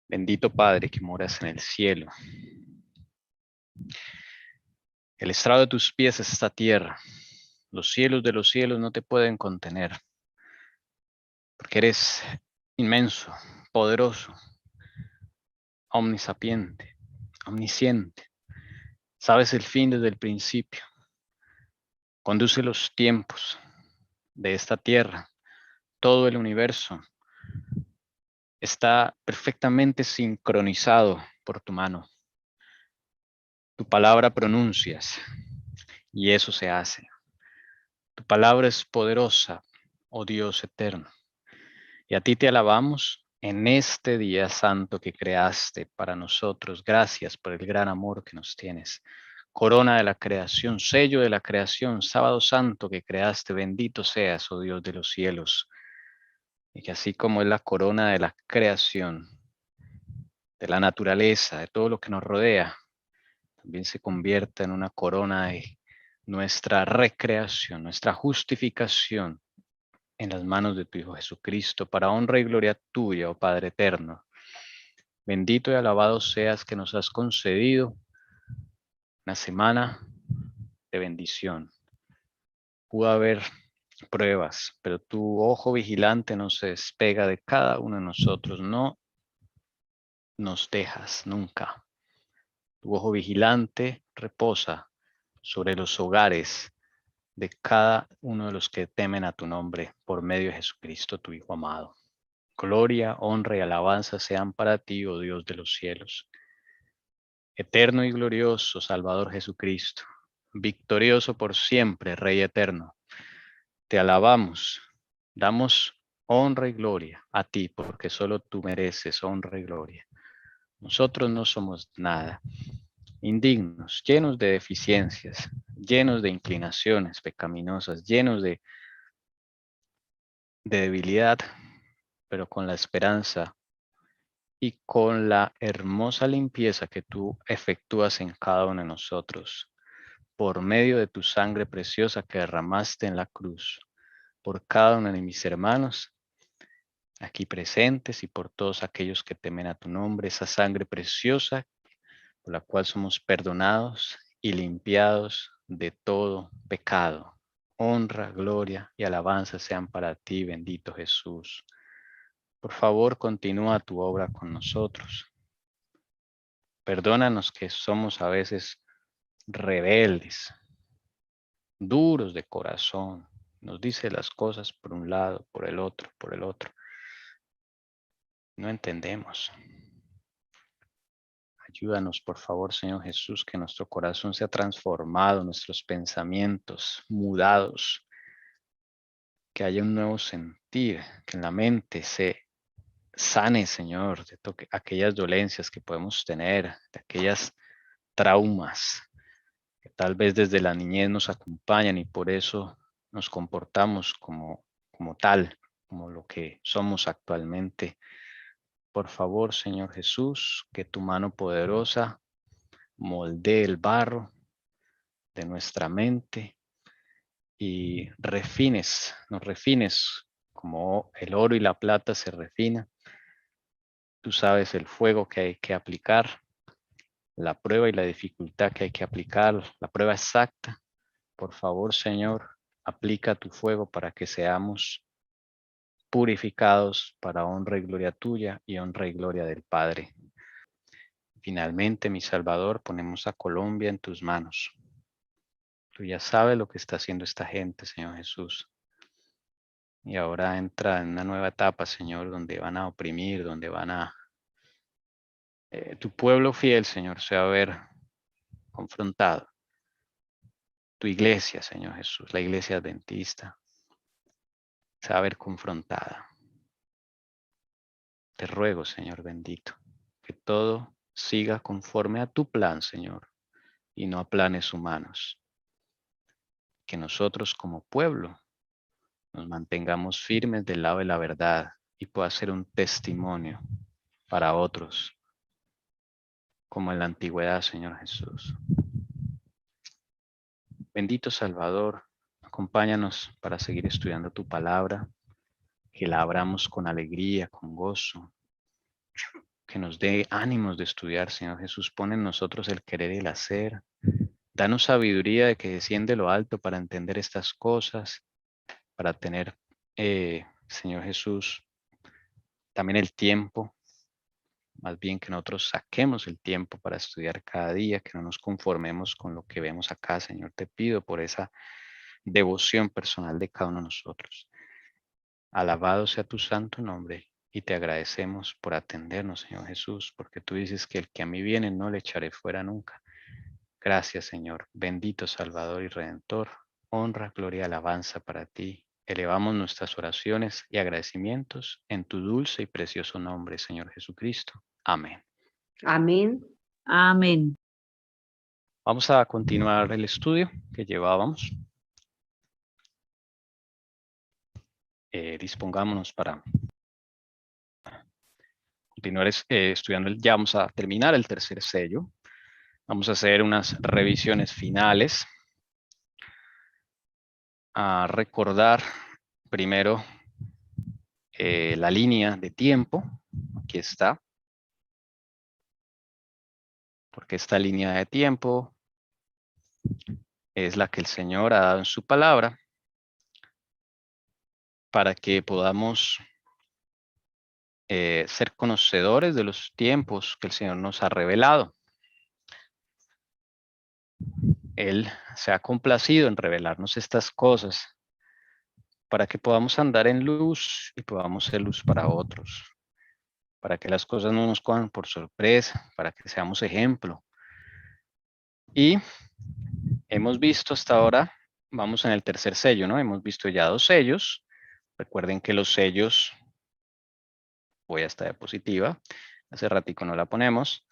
Bendito Padre que moras en el cielo. El estrado de tus pies es esta tierra. Los cielos de los cielos no te pueden contener, porque eres inmenso, poderoso, omnisapiente, omnisciente. Sabes el fin desde el principio. Conduce los tiempos de esta tierra. Todo el universo está perfectamente sincronizado por tu mano. Tu palabra pronuncias y eso se hace. Tu palabra es poderosa, oh Dios eterno. Y a ti te alabamos en este día santo que creaste para nosotros. Gracias por el gran amor que nos tienes. Corona de la creación, sello de la creación, sábado santo que creaste. Bendito seas, oh Dios de los cielos. Y que así como es la corona de la creación, de la naturaleza, de todo lo que nos rodea, también se convierta en una corona de nuestra recreación, nuestra justificación en las manos de tu Hijo Jesucristo, para honra y gloria tuya, oh Padre eterno. Bendito y alabado seas que nos has concedido una semana de bendición. Pudo haber pruebas, pero tu ojo vigilante no se despega de cada uno de nosotros. No nos dejas nunca. Tu ojo vigilante reposa sobre los hogares de cada uno de los que temen a tu nombre por medio de Jesucristo, tu Hijo amado. Gloria, honra y alabanza sean para ti, oh Dios de los cielos. Eterno y glorioso Salvador Jesucristo, victorioso por siempre, Rey eterno. Te alabamos, damos honra y gloria a ti, porque solo tú mereces honra y gloria. Nosotros no somos nada, indignos, llenos de deficiencias, llenos de inclinaciones pecaminosas, llenos de debilidad, pero con la esperanza y con la hermosa limpieza que tú efectúas en cada uno de nosotros, por medio de tu sangre preciosa que derramaste en la cruz, por cada uno de mis hermanos aquí presentes y por todos aquellos que temen a tu nombre, esa sangre preciosa por la cual somos perdonados y limpiados de todo pecado. Honra, gloria y alabanza sean para ti, bendito Jesús. Por favor, continúa tu obra con nosotros. Perdónanos que somos a veces rebeldes, duros de corazón. Nos dice las cosas por un lado, por el otro, por el otro. No entendemos. Ayúdanos, por favor, Señor Jesús, que nuestro corazón sea transformado, nuestros pensamientos mudados, que haya un nuevo sentir, que en la mente se sane, Señor, de aquellas dolencias que podemos tener, de aquellas traumas que tal vez desde la niñez nos acompañan y por eso nos comportamos como tal, como lo que somos actualmente. Por favor, Señor Jesús, que tu mano poderosa moldee el barro de nuestra mente y nos refines como el oro y la plata se refina. Tú sabes el fuego que hay que aplicar, la prueba y la dificultad que hay que aplicar, la prueba exacta. Por favor, Señor, aplica tu fuego para que seamos purificados para honra y gloria tuya y honra y gloria del Padre. Finalmente, mi Salvador, ponemos a Colombia en tus manos. Tú ya sabes lo que está haciendo esta gente, Señor Jesús. Y ahora entra en una nueva etapa, Señor, donde van a oprimir, donde van a... tu pueblo fiel, Señor, se va a ver confrontado. Tu iglesia, Señor Jesús, la iglesia adventista, se va a ver confrontada. Te ruego, Señor bendito, que todo siga conforme a tu plan, Señor, y no a planes humanos. Que nosotros como pueblo nos mantengamos firmes del lado de la verdad y pueda ser un testimonio para otros, como en la antigüedad, Señor Jesús. Bendito Salvador, acompáñanos para seguir estudiando tu palabra, que la abramos con alegría, con gozo, que nos dé ánimos de estudiar, Señor Jesús. Pon en nosotros el querer y el hacer. Danos sabiduría de que desciende lo alto para entender estas cosas, para tener, Señor Jesús, también el tiempo, más bien que nosotros saquemos el tiempo para estudiar cada día, que no nos conformemos con lo que vemos acá, Señor. Te pido por esa devoción personal de cada uno de nosotros. Alabado sea tu santo nombre y te agradecemos por atendernos, Señor Jesús, porque tú dices que el que a mí viene no le echaré fuera nunca. Gracias, Señor. Bendito Salvador y Redentor. Honra, gloria y alabanza para ti. Elevamos nuestras oraciones y agradecimientos en tu dulce y precioso nombre, Señor Jesucristo. Amén. Amén. Amén. Vamos a continuar el estudio que llevábamos. Dispongámonos para continuar estudiando. Ya vamos a terminar el tercer sello. Vamos a hacer unas revisiones finales. A recordar primero la línea de tiempo. Aquí está. Porque esta línea de tiempo es la que el Señor ha dado en su palabra para que podamos ser conocedores de los tiempos que el Señor nos ha revelado. Él se ha complacido en revelarnos estas cosas para que podamos andar en luz y podamos ser luz para otros, para que las cosas no nos cojan por sorpresa, para que seamos ejemplo. Y hemos visto hasta ahora, vamos en el tercer sello, ¿no? Hemos visto ya 2 sellos. Recuerden que los sellos, voy a esta diapositiva, hace ratico no la ponemos,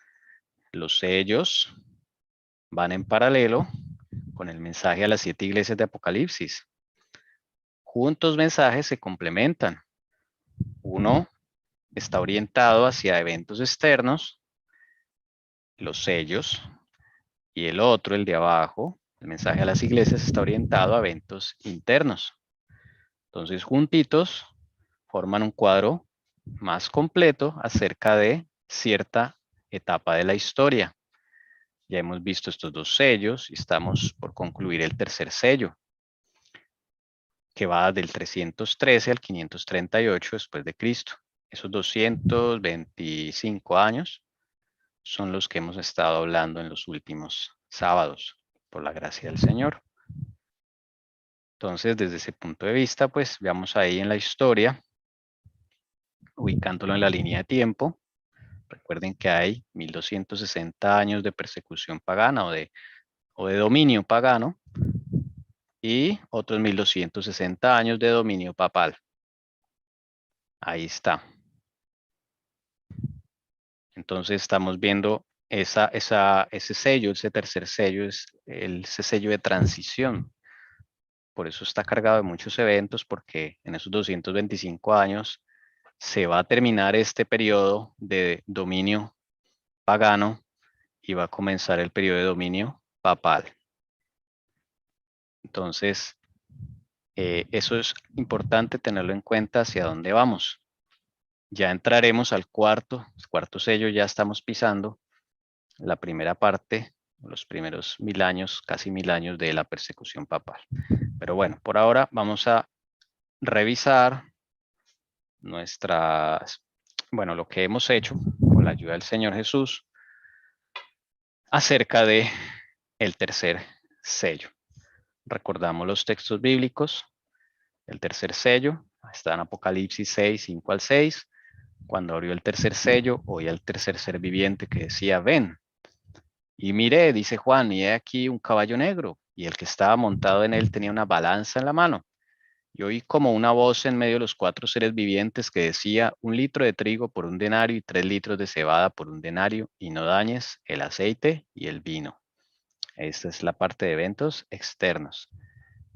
los sellos van en paralelo con el mensaje a las 7 iglesias de Apocalipsis. Juntos mensajes se complementan. Uno está orientado hacia eventos externos, los sellos, y el otro, el de abajo, el mensaje a las iglesias, está orientado a eventos internos. Entonces, juntitos, forman un cuadro más completo acerca de cierta etapa de la historia. Ya hemos visto estos 2 sellos y estamos por concluir el tercer sello, que va del 313 al 538 después de Cristo. Esos 225 años son los que hemos estado hablando en los últimos sábados, por la gracia del Señor. Entonces, desde ese punto de vista, pues veamos ahí en la historia, ubicándolo en la línea de tiempo. Recuerden que hay 1260 años de persecución pagana o de dominio pagano y otros 1260 años de dominio papal. Ahí está. Entonces estamos viendo ese sello, ese tercer sello es ese sello de transición. Por eso está cargado de muchos eventos, porque en esos 225 años se va a terminar este periodo de dominio pagano y va a comenzar el periodo de dominio papal. Entonces, eso es importante tenerlo en cuenta hacia dónde vamos. Ya entraremos al cuarto sello, ya estamos pisando la primera parte, los primeros 1000 años, casi 1000 años de la persecución papal. Pero bueno, por ahora vamos a revisar lo que hemos hecho con la ayuda del Señor Jesús acerca de el tercer sello. Recordamos los textos bíblicos. El tercer sello está en Apocalipsis 6, 5 al 6. Cuando abrió el tercer sello, oí al tercer ser viviente que decía, ven. Y miré, dice Juan, y he aquí un caballo negro, y el que estaba montado en él tenía una balanza en la mano. Y oí como una voz en medio de los 4 seres vivientes que decía, 1 litro de trigo por 1 denario y 3 litros de cebada por 1 denario, y no dañes el aceite y el vino. Esta es la parte de eventos externos.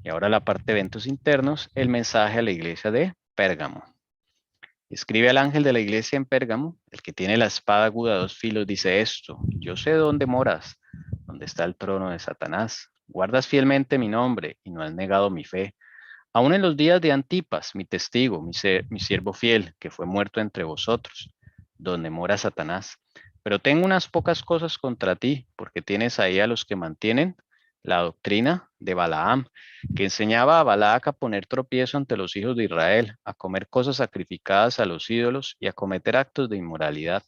Y ahora la parte de eventos internos, el mensaje a la iglesia de Pérgamo. Escribe al ángel de la iglesia en Pérgamo, el que tiene la espada aguda de 2 filos, dice esto, yo sé dónde moras, donde está el trono de Satanás. Guardas fielmente mi nombre y no has negado mi fe. Aún en los días de Antipas, mi testigo, mi siervo fiel, que fue muerto entre vosotros, donde mora Satanás. Pero tengo unas pocas cosas contra ti, porque tienes ahí a los que mantienen la doctrina de Balaam, que enseñaba a Balac a poner tropiezo ante los hijos de Israel, a comer cosas sacrificadas a los ídolos y a cometer actos de inmoralidad.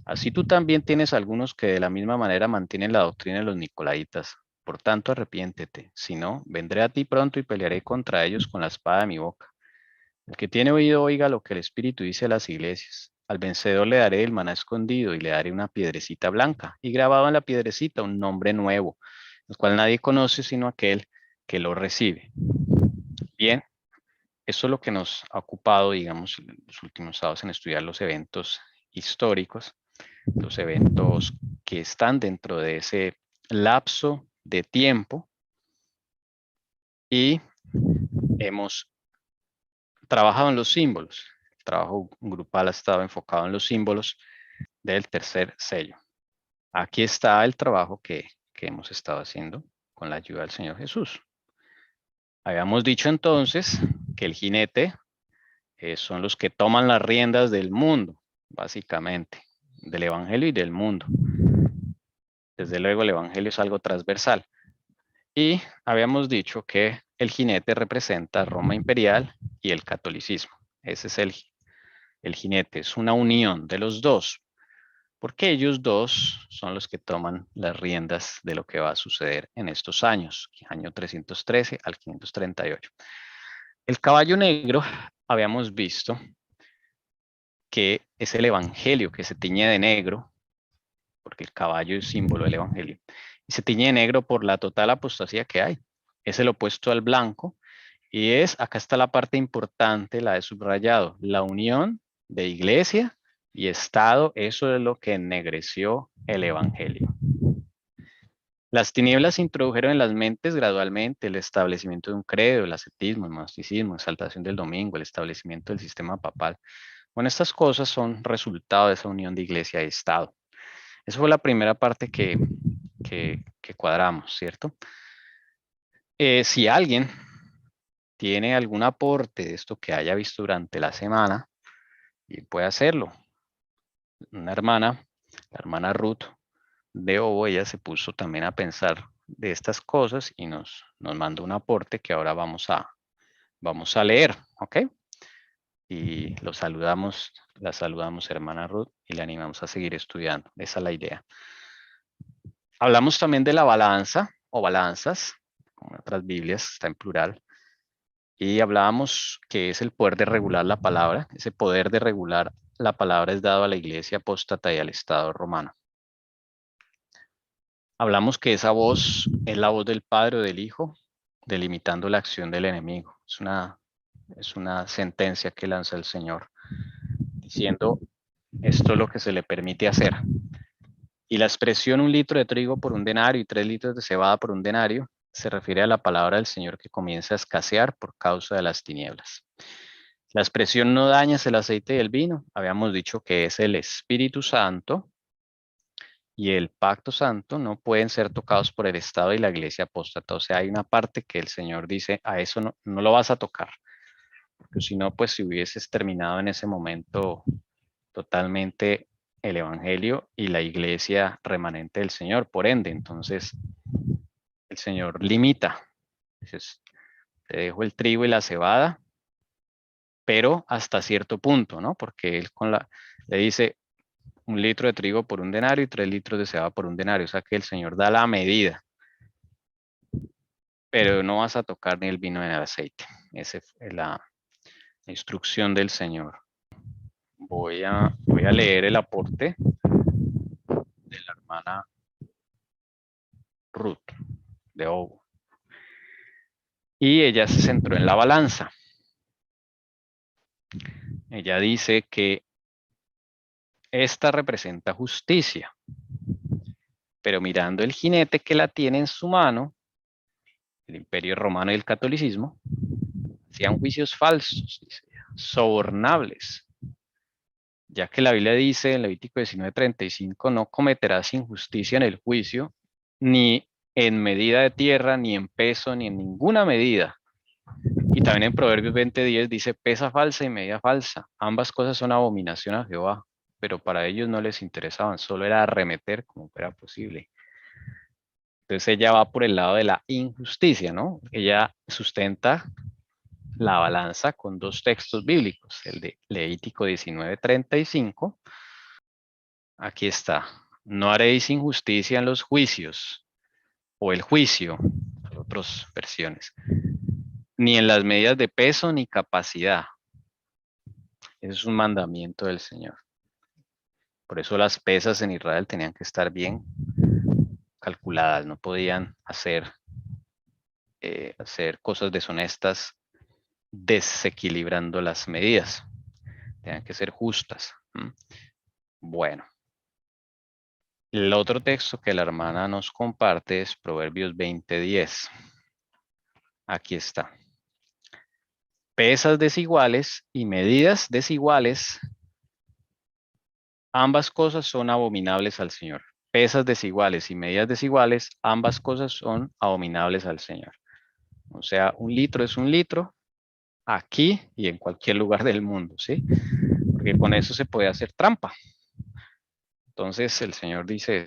Así tú también tienes algunos que de la misma manera mantienen la doctrina de los nicolaítas. Por tanto, arrepiéntete, si no, vendré a ti pronto y pelearé contra ellos con la espada de mi boca. El que tiene oído, oiga lo que el Espíritu dice a las iglesias. Al vencedor le daré el maná escondido y le daré una piedrecita blanca, y grabado en la piedrecita un nombre nuevo, el cual nadie conoce sino aquel que lo recibe. Bien, eso es lo que nos ha ocupado, digamos, los últimos sábados en estudiar los eventos históricos, los eventos que están dentro de ese lapso de tiempo, y hemos trabajado en los símbolos. El trabajo grupal ha estado enfocado en los símbolos del tercer sello. Aquí está el trabajo que hemos estado haciendo con la ayuda del Señor Jesús. Habíamos dicho entonces que el jinete son los que toman las riendas del mundo, básicamente, del evangelio y del mundo. Desde luego el evangelio es algo transversal. Y habíamos dicho que el jinete representa Roma imperial y el catolicismo. Ese es el jinete, es una unión de los dos, porque ellos dos son los que toman las riendas de lo que va a suceder en estos años, año 313 al 538. El caballo negro, habíamos visto que es el evangelio que se tiñe de negro, porque el caballo es símbolo del evangelio, y se tiñe de negro por la total apostasía que hay. Es el opuesto al blanco, y acá está la parte importante, la de subrayado, la unión de iglesia y Estado. Eso es lo que ennegreció el evangelio. Las tinieblas introdujeron en las mentes gradualmente el establecimiento de un credo, el ascetismo, el monasticismo, la exaltación del domingo, el establecimiento del sistema papal. Bueno, estas cosas son resultado de esa unión de iglesia y Estado. Esa fue la primera parte que cuadramos, ¿cierto? Si alguien tiene algún aporte de esto que haya visto durante la semana, y puede hacerlo. Una hermana, la hermana Ruth de Obo, ella se puso también a pensar de estas cosas y nos mandó un aporte que ahora vamos a leer, ¿ok? Y la saludamos, hermana Ruth, y le animamos a seguir estudiando. Esa es la idea. Hablamos también de la balanza o balanzas, con otras Biblias, está en plural. Y hablábamos que es el poder de regular la palabra. Ese poder de regular la palabra es dado a la iglesia apóstata y al Estado romano. Hablamos que esa voz es la voz del Padre o del Hijo, delimitando la acción del enemigo. Es una sentencia que lanza el Señor, diciendo esto es lo que se le permite hacer. Y la expresión 1 litro de trigo por 1 denario y 3 litros de cebada por 1 denario se refiere a la palabra del Señor que comienza a escasear por causa de las tinieblas. La expresión no dañas el aceite y el vino, habíamos dicho que es el Espíritu Santo y el pacto santo no pueden ser tocados por el Estado y la iglesia apóstata. O sea, hay una parte que el Señor dice, a eso no lo vas a tocar. Porque si no, pues si hubieses terminado en ese momento totalmente el evangelio y la iglesia remanente del Señor, por ende, entonces el Señor limita. Entonces, te dejo el trigo y la cebada, pero hasta cierto punto, ¿no? Porque él le dice 1 litro de trigo por 1 denario y 3 litros de cebada por 1 denario. O sea que el Señor da la medida, pero no vas a tocar ni el vino ni el aceite. Esa es la instrucción del Señor. Voy a leer el aporte de la hermana Ruth de Obo. Y ella se centró en la balanza. Ella dice que esta representa justicia, pero mirando el jinete que la tiene en su mano, el Imperio Romano y el catolicismo, hacían juicios falsos, dice, sobornables, ya que la Biblia dice en Levítico 19:35, no cometerás injusticia en el juicio, ni en medida de tierra, ni en peso, ni en ninguna medida. Y también en Proverbios 20:10 dice, pesa falsa y medida falsa. Ambas cosas son abominación a Jehová. pero para ellos no les interesaban, solo era arremeter como fuera posible. Entonces ella va por el lado de la injusticia, ¿no? Ella sustenta la balanza con dos textos bíblicos, el de Levítico 19:35. Aquí está. No haréis injusticia en los juicios, o el juicio, en otras versiones, ni en las medidas de peso ni capacidad. Ese es un mandamiento del Señor. Por eso las pesas en Israel tenían que estar bien calculadas, no podían hacer cosas deshonestas desequilibrando las medidas. Tenían que ser justas. Bueno. El otro texto que la hermana nos comparte es Proverbios 20:10. Aquí está. Pesas desiguales y medidas desiguales, ambas cosas son abominables al Señor. Pesas desiguales y medidas desiguales, ambas cosas son abominables al Señor. O sea, un litro es un litro aquí y en cualquier lugar del mundo, ¿sí? Porque con eso se puede hacer trampa. Entonces el Señor dice,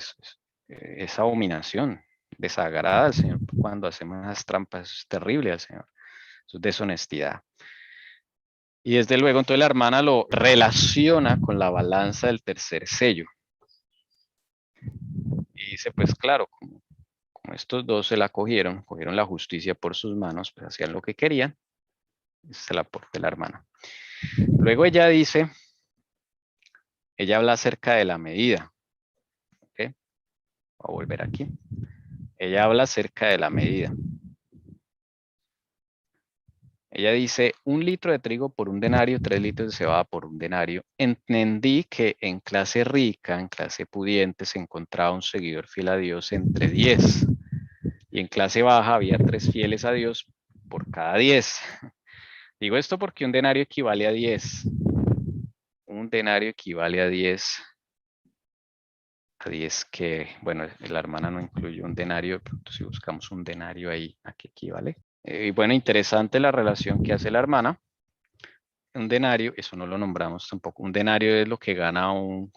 es abominación, desagrada al Señor cuando hacemos esas trampas, es terrible al Señor, eso es deshonestidad. Y desde luego entonces la hermana lo relaciona con la balanza del tercer sello. Y dice, pues claro, como estos dos se la cogieron la justicia por sus manos, pues hacían lo que querían, se la aporte la hermana. Luego ella dice, ella habla acerca de la medida. ¿Okay? Voy a volver aquí. Ella habla acerca de la medida. Ella dice, 1 litro de trigo por 1 denario, 3 litros de cebada por 1 denario. Entendí que en clase rica, en clase pudiente, se encontraba un seguidor fiel a Dios entre 10. Y en clase baja había 3 fieles a Dios por cada 10. Digo esto porque 1 denario equivale a 10. 1 denario equivale a 10. A 10 que, bueno, la hermana no incluye un denario, pero si buscamos un denario ahí, ¿a qué equivale? Y bueno, interesante la relación que hace la hermana. Un denario, eso no lo nombramos tampoco, un denario es lo que gana un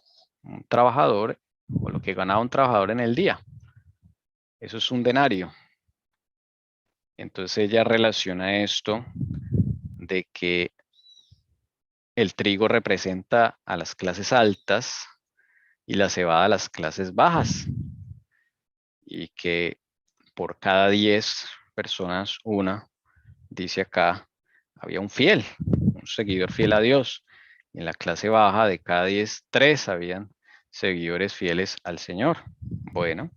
trabajador o lo que gana un trabajador en el día. Eso es un denario. Entonces ella relaciona esto de que el trigo representa a las clases altas y la cebada a las clases bajas. Y que por cada 10 personas, una, dice acá, había un fiel, un seguidor fiel a Dios. Y en la clase baja de cada 10, 3 habían seguidores fieles al Señor. Bueno,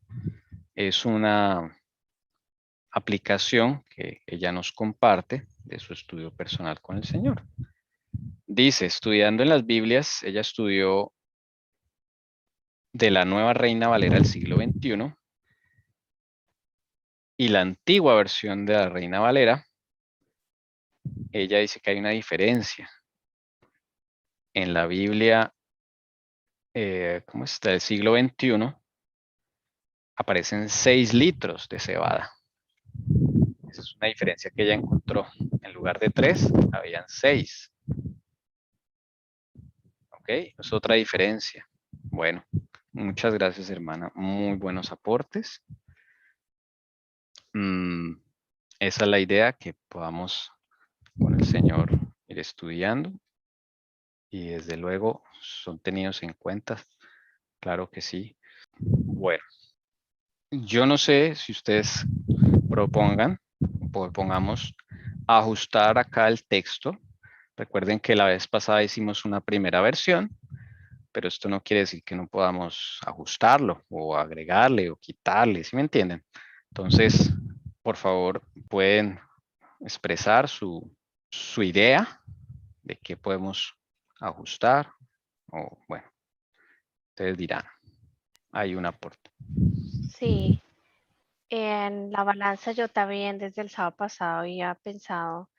es una aplicación que ella nos comparte de su estudio personal con el Señor. Dice, estudiando en las Biblias, ella estudió de la Nueva Reina Valera del siglo XXI y la antigua versión de la Reina Valera. Ella dice que hay una diferencia. En la Biblia, ¿cómo está? Del siglo XXI, aparecen 6 litros de cebada. Esa es una diferencia que ella encontró. En lugar de 3, habían 6. ¿Ok? Es otra diferencia. Bueno, muchas gracias, hermana. Muy buenos aportes. Esa es la idea, que podamos con el Señor ir estudiando. Y desde luego son tenidos en cuenta. Claro que sí. Bueno, yo no sé si ustedes propongamos ajustar acá el texto. Recuerden que la vez pasada hicimos una primera versión, pero esto no quiere decir que no podamos ajustarlo o agregarle o quitarle, ¿sí me entienden? Entonces, por favor, pueden expresar su idea de qué podemos ajustar o, bueno, ustedes dirán. Hay un aporte. Sí, en la balanza yo también desde el sábado pasado había pensado,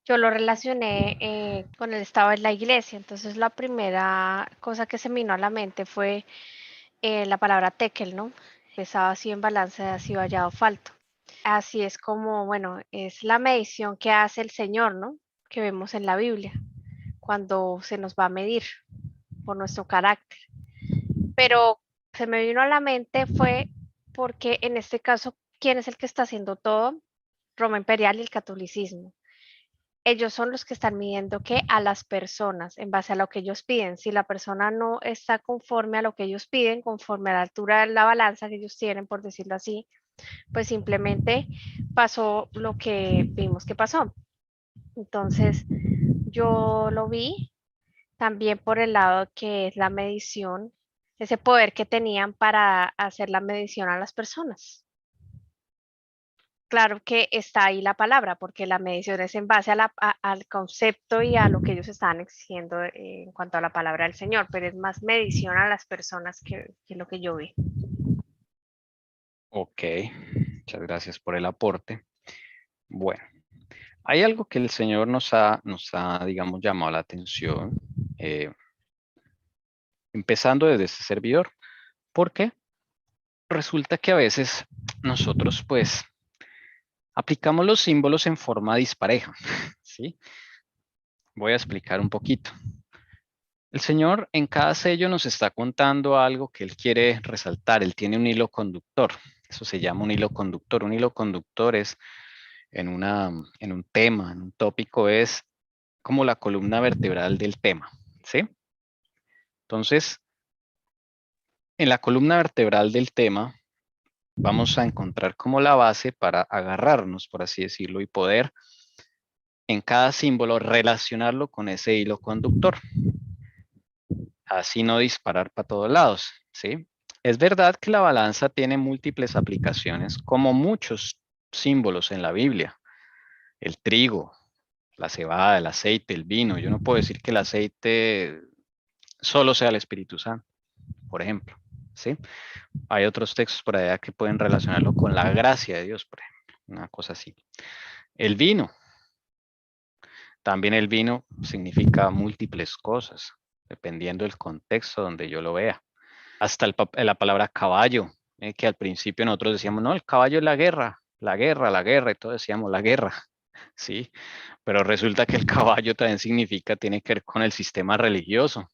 yo lo relacioné con el estado de la iglesia, entonces la primera cosa que se me vino a la mente fue la palabra tekel, ¿no? Pesado así en balanza, así vallado falto. Así es como, bueno, es la medición que hace el Señor, ¿no? Que vemos en la Biblia, cuando se nos va a medir. por nuestro carácter. Pero se me vino a la mente fue porque en este caso, ¿quién es el que está haciendo todo? Roma Imperial y el catolicismo. Ellos son los que están midiendo que a las personas en base a lo que ellos piden. Si la persona no está conforme a lo que ellos piden, conforme a la altura de la balanza que ellos tienen, por decirlo así, pues simplemente pasó lo que vimos que pasó. Entonces, yo lo vi también por el lado que es la medición, ese poder que tenían para hacer la medición a las personas. Claro que está ahí la palabra, porque la medición es en base al concepto y a lo que ellos estaban exigiendo en cuanto a la palabra del Señor, pero es más medición a las personas que lo que yo vi. Ok, muchas gracias por el aporte. Bueno, hay algo que el Señor nos ha, digamos, llamado la atención, empezando desde este servidor. ¿Por qué? Resulta que a veces nosotros, pues, aplicamos los símbolos en forma dispareja, ¿sí? Voy a explicar un poquito. El Señor en cada sello nos está contando algo que Él quiere resaltar. Él tiene un hilo conductor. Eso se llama un hilo conductor. Un hilo conductor es en un tema, en un tópico, es como la columna vertebral del tema, ¿sí? Entonces, en la columna vertebral del tema vamos a encontrar como la base para agarrarnos, por así decirlo, y poder en cada símbolo relacionarlo con ese hilo conductor. Así no disparar para todos lados, ¿sí? Es verdad que la balanza tiene múltiples aplicaciones, como muchos símbolos en la Biblia. El trigo, la cebada, el aceite, el vino. Yo no puedo decir que el aceite solo sea el Espíritu Santo, por ejemplo, ¿sí? Hay otros textos por allá que pueden relacionarlo con la gracia de Dios, por ejemplo, una cosa así. El vino. También el vino significa múltiples cosas, dependiendo del contexto donde yo lo vea. Hasta la palabra caballo, que al principio nosotros decíamos, no, el caballo es la guerra, la guerra, la guerra, y todos decíamos la guerra, ¿sí? Pero resulta que el caballo también significa, tiene que ver con el sistema religioso,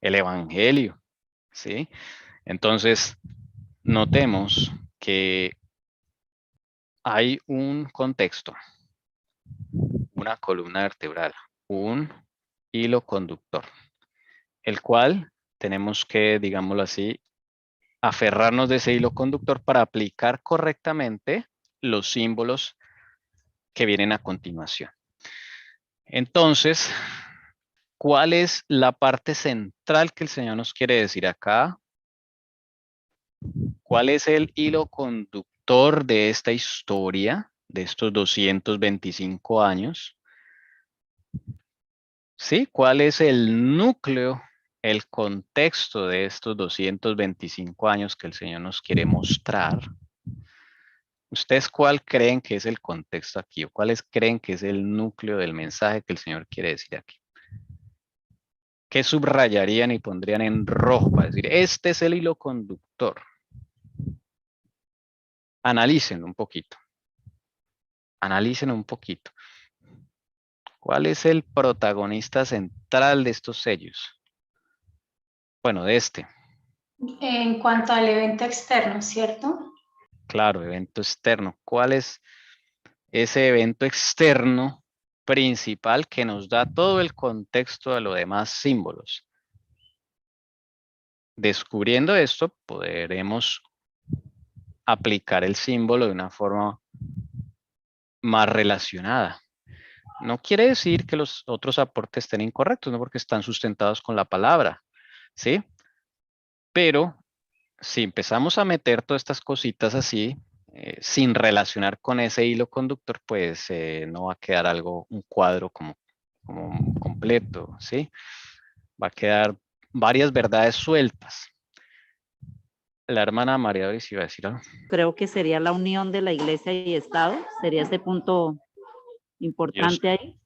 el evangelio, ¿sí? Entonces, notemos que hay un contexto, una columna vertebral, un hilo conductor, el cual tenemos que, digámoslo así, aferrarnos de ese hilo conductor para aplicar correctamente los símbolos que vienen a continuación. Entonces, ¿cuál es la parte central que el Señor nos quiere decir acá? ¿Cuál es el hilo conductor de esta historia, de estos 225 años? ¿Sí? ¿Cuál es el núcleo, el contexto de estos 225 años que el Señor nos quiere mostrar? ¿Ustedes cuál creen que es el contexto aquí? ¿O cuáles creen que es el núcleo del mensaje que el Señor quiere decir aquí? ¿Qué subrayarían y pondrían en rojo para decir, este es el hilo conductor? Analícenlo un poquito. Analícenlo un poquito. ¿Cuál es el protagonista central de estos sellos? Bueno, de este. En cuanto al evento externo, ¿cierto? Claro, evento externo. ¿Cuál es ese evento externo principal que nos da todo el contexto de los demás símbolos? Descubriendo esto, podremos aplicar el símbolo de una forma más relacionada. No quiere decir que los otros aportes estén incorrectos, no, porque están sustentados con la palabra, ¿sí? Pero si empezamos a meter todas estas cositas así, sin relacionar con ese hilo conductor, pues no va a quedar algo, un cuadro como completo, ¿sí? Va a quedar varias verdades sueltas. La hermana María Doris iba a decir algo. Creo que sería la unión de la iglesia y Estado, sería ese punto importante ahí.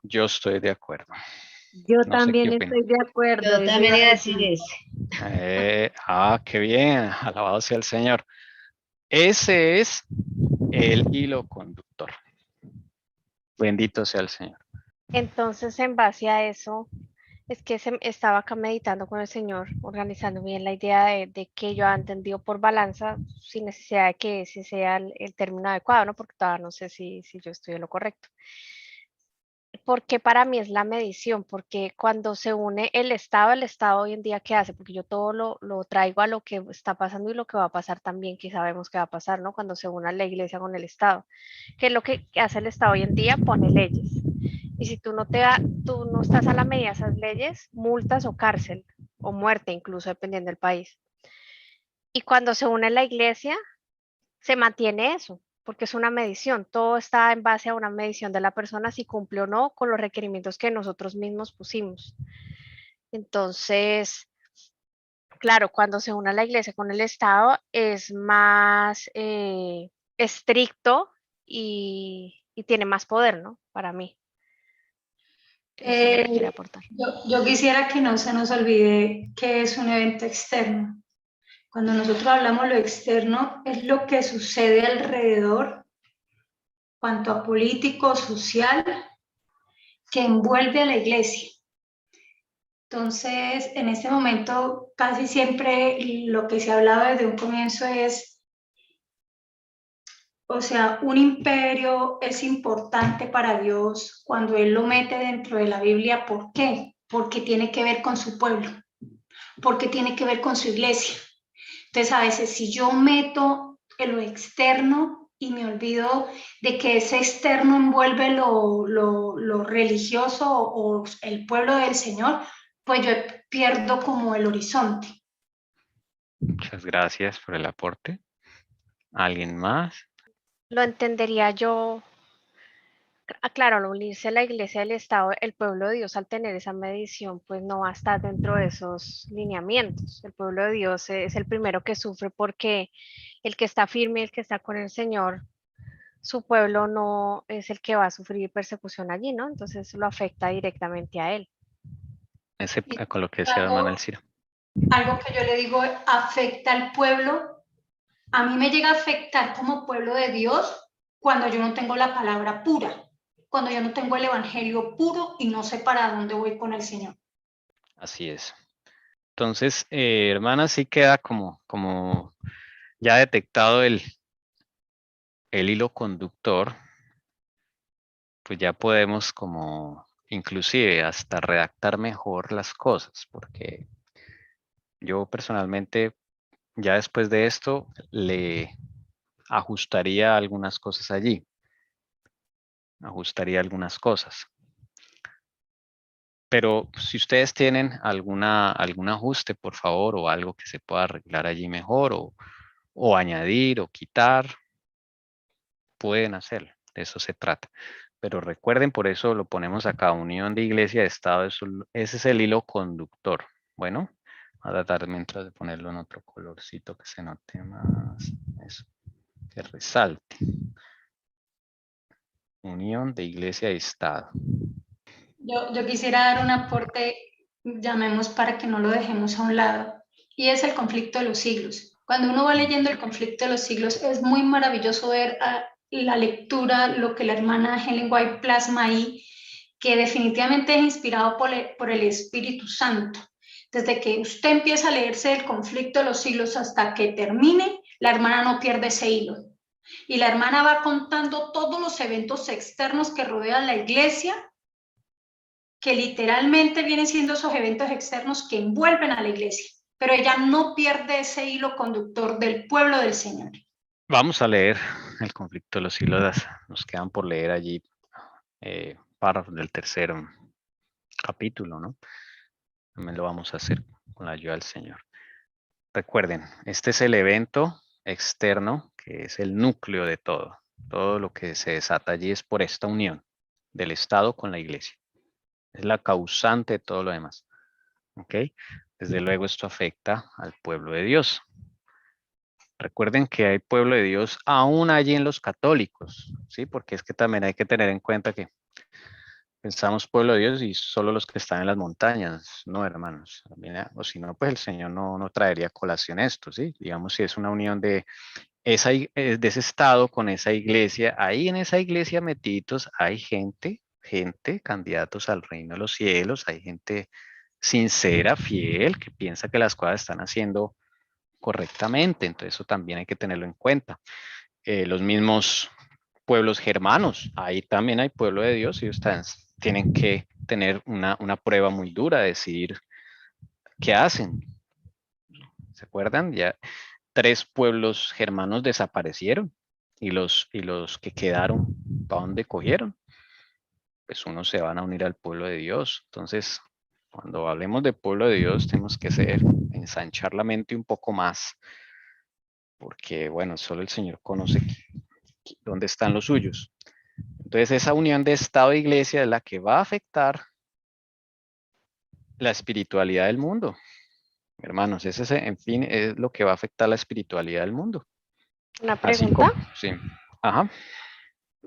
Yo estoy de acuerdo. Yo No sé también qué opinan. estoy de acuerdo. Yo eso también iba iba a a decir eso. Qué bien, alabado sea el Señor. Ese es el hilo conductor. Bendito sea el Señor. Entonces, en base a eso, Es que estaba acá meditando con el Señor, organizando bien la idea de que yo he entendido por balanza, sin necesidad de que ese sea el término adecuado, ¿no? Porque todavía no sé si yo estoy en lo correcto. Porque para mí es la medición, porque cuando se une el Estado hoy en día, ¿qué hace? Porque yo todo lo traigo a lo que está pasando y lo que va a pasar también, que sabemos que va a pasar, ¿no? Cuando se une la iglesia con el Estado. ¿Qué es lo que hace el Estado hoy en día? Pone leyes. Y si tú no estás a la medida de esas leyes, multas o cárcel, o muerte incluso, dependiendo del país. Y cuando se une la iglesia, se mantiene eso, porque es una medición, todo está en base a una medición de la persona si cumple o no con los requerimientos que nosotros mismos pusimos. Entonces, claro, cuando se une la iglesia con el Estado es más estricto y tiene más poder, ¿no? Para mí. Eso es lo que quería aportar. Yo quisiera que no se nos olvide que es un evento externo. Cuando nosotros hablamos lo externo, es lo que sucede alrededor, cuanto a político, social, que envuelve a la iglesia. Entonces, en este momento, casi siempre lo que se ha hablado desde un comienzo es, o sea, un imperio es importante para Dios cuando Él lo mete dentro de la Biblia. ¿Por qué? Porque tiene que ver con su pueblo, porque tiene que ver con su iglesia. Entonces, a veces si yo meto en lo externo y me olvido de que ese externo envuelve lo religioso o el pueblo del Señor, pues yo pierdo como el horizonte. Muchas gracias por el aporte. ¿Alguien más? Lo entendería yo. Claro, al unirse a la iglesia del Estado, el pueblo de Dios al tener esa medición, pues no va a estar dentro de esos lineamientos. El pueblo de Dios es el primero que sufre porque el que está firme, el que está con el Señor, su pueblo no es el que va a sufrir persecución allí, ¿no? Entonces lo afecta directamente a él. Con lo que decía la hermana Elcira. Algo que yo le digo afecta al pueblo. A mí me llega a afectar como pueblo de Dios cuando yo no tengo la palabra pura, cuando yo no tengo el evangelio puro y no sé para dónde voy con el Señor. Así es. Entonces, hermana, sí queda como ya detectado el hilo conductor, pues ya podemos como inclusive hasta redactar mejor las cosas, porque yo personalmente ya después de esto le ajustaría algunas cosas allí, ajustaría algunas cosas. Pero si ustedes tienen algún ajuste, por favor, o algo que se pueda arreglar allí mejor, o añadir o quitar, pueden hacerlo. De eso se trata. Pero recuerden, por eso lo ponemos acá, unión de iglesia, Estado, ese es el hilo conductor. Bueno, voy a tratar mientras de ponerlo en otro colorcito que se note más, eso, que resalte. Unión de iglesia y Estado. Yo quisiera dar un aporte, llamemos para que no lo dejemos a un lado, y es el conflicto de los siglos. Cuando uno va leyendo el conflicto de los siglos, es muy maravilloso ver la lectura, lo que la hermana Ellen White plasma ahí, que definitivamente es inspirado por el Espíritu Santo. Desde que usted empieza a leerse el conflicto de los siglos hasta que termine, la hermana no pierde ese hilo. Y la hermana va contando todos los eventos externos que rodean la iglesia, que literalmente vienen siendo esos eventos externos que envuelven a la iglesia, pero ella no pierde ese hilo conductor del pueblo del Señor. Vamos a leer el conflicto de los siglos. Nos quedan por leer allí párrafos del tercer capítulo, ¿no? También lo vamos a hacer con la ayuda del Señor. Recuerden, este es el evento externo, que es el núcleo de todo. Todo lo que se desata allí es por esta unión del Estado con la iglesia. Es la causante de todo lo demás. ¿Ok? Desde luego esto afecta al pueblo de Dios. Recuerden que hay pueblo de Dios aún allí en los católicos, ¿sí? Porque es que también hay que tener en cuenta que pensamos pueblo de Dios y solo los que están en las montañas, no, hermanos. O si no, pues el Señor no traería a colación esto, ¿sí? Digamos, si es una unión de ese estado con esa iglesia, ahí en esa iglesia metidos hay gente, candidatos al reino de los cielos, hay gente sincera, fiel, que piensa que las cosas están haciendo correctamente. Entonces eso también hay que tenerlo en cuenta. Los mismos pueblos germanos, ahí también hay pueblo de Dios y ellos tienen que tener una prueba muy dura, decidir qué hacen. ¿Se acuerdan? Ya 3 pueblos germanos desaparecieron y los que quedaron, ¿para dónde cogieron? Pues unos se van a unir al pueblo de Dios. Entonces, cuando hablemos de pueblo de Dios, tenemos que ensanchar la mente un poco más, porque bueno, solo el Señor conoce dónde están los suyos. Entonces, esa unión de Estado e Iglesia es la que va a afectar la espiritualidad del mundo. Hermanos, en fin, es lo que va a afectar la espiritualidad del mundo. Una Así pregunta como, sí. Ajá.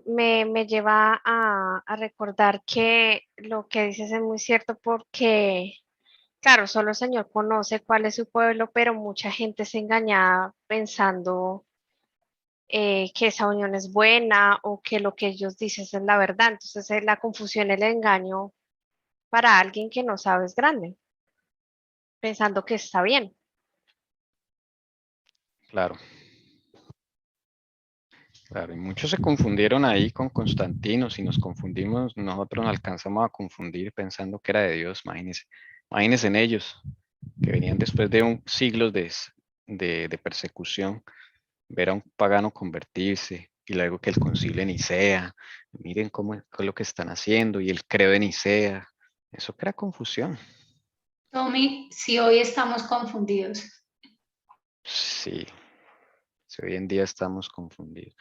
me lleva a recordar que lo que dices es muy cierto porque, claro, solo el Señor conoce cuál es su pueblo, pero mucha gente se engaña pensando que esa unión es buena o que lo que ellos dicen es la verdad. Entonces, la confusión, el engaño para alguien que no sabe es grande, pensando que está bien. Claro. Claro, y muchos se confundieron ahí con Constantino. Si nos confundimos, nosotros nos alcanzamos a confundir pensando que era de Dios. Imagínense en ellos, que venían después de siglos de persecución, ver a un pagano convertirse y luego que el concilio de Nicea, miren qué es lo que están haciendo, y el credo de Nicea, eso crea confusión. Tommy, si hoy estamos confundidos. Sí, si hoy en día estamos confundidos.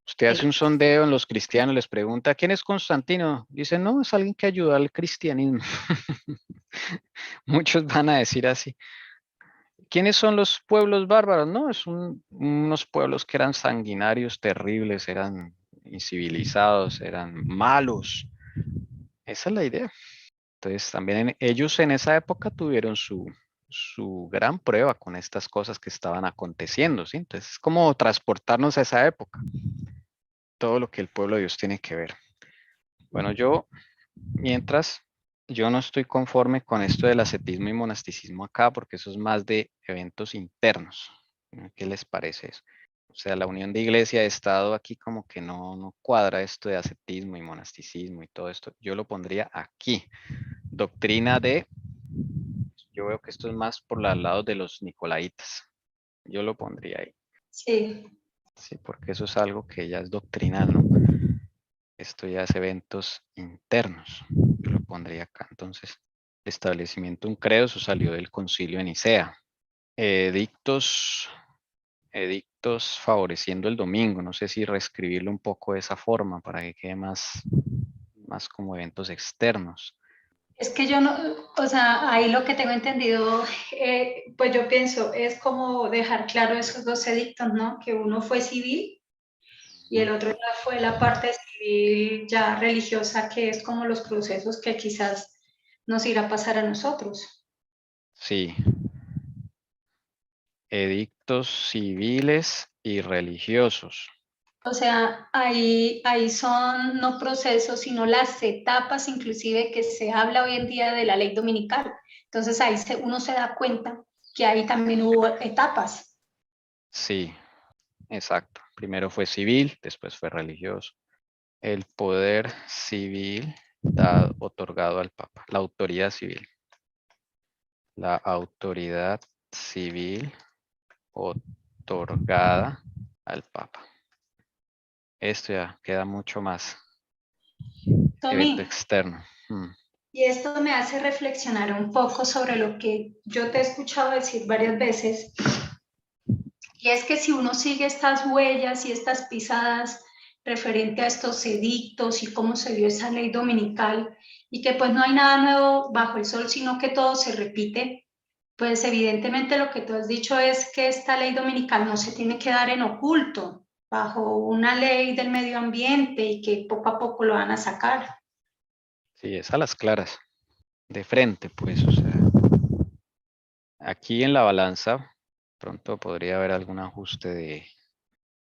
Usted hace Sí. un sondeo en los cristianos, les pregunta, ¿quién es Constantino? Dicen, no, es alguien que ayudó al cristianismo. Muchos van a decir así. ¿Quiénes son los pueblos bárbaros? No, unos pueblos que eran sanguinarios, terribles, eran incivilizados, eran malos. Esa es la idea. Entonces, también ellos en esa época tuvieron su gran prueba con estas cosas que estaban aconteciendo, ¿sí? Entonces, es como transportarnos a esa época. Todo lo que el pueblo de Dios tiene que ver. Bueno, mientras, yo no estoy conforme con esto del ascetismo y monasticismo acá, porque eso es más de eventos internos. ¿Qué les parece eso? O sea, la unión de iglesia y Estado aquí como que no cuadra esto de ascetismo y monasticismo y todo esto. Yo lo pondría aquí. Doctrina yo veo que esto es más por los lados de los nicolaitas. Yo lo pondría ahí. Sí. Sí, porque eso es algo que ya es doctrinal, ¿no? Esto ya es eventos internos. Yo lo pondría acá. Entonces, establecimiento de un credo, eso salió del concilio de Nicea. Edictos favoreciendo el domingo. No sé si reescribirlo un poco de esa forma para que quede más como eventos externos. Es que yo no, o sea, ahí lo que tengo entendido, pues yo pienso, es como dejar claro esos dos edictos, ¿no? Que uno fue civil y el otro ya fue la parte civil ya religiosa, que es como los procesos que quizás nos irá a pasar a nosotros. Sí. Edictos civiles y religiosos. O sea, ahí son no procesos, sino las etapas inclusive que se habla hoy en día de la ley dominical. Entonces ahí uno se da cuenta que ahí también hubo etapas. Sí, exacto. Primero fue civil, después fue religioso. El poder civil otorgado al Papa, la autoridad civil. La autoridad civil otorgada al Papa. Esto ya queda mucho más evento Tommy, externo. y esto me hace reflexionar un poco sobre lo que yo te he escuchado decir varias veces, y es que si uno sigue estas huellas y estas pisadas referente a estos edictos y cómo se dio esa ley dominical, y que pues no hay nada nuevo bajo el sol, sino que todo se repite, pues evidentemente lo que tú has dicho es que esta ley dominical no se tiene que dar en oculto, bajo una ley del medio ambiente y que poco a poco lo van a sacar. Sí, es a las claras, de frente, pues, o sea, aquí en la balanza pronto podría haber algún ajuste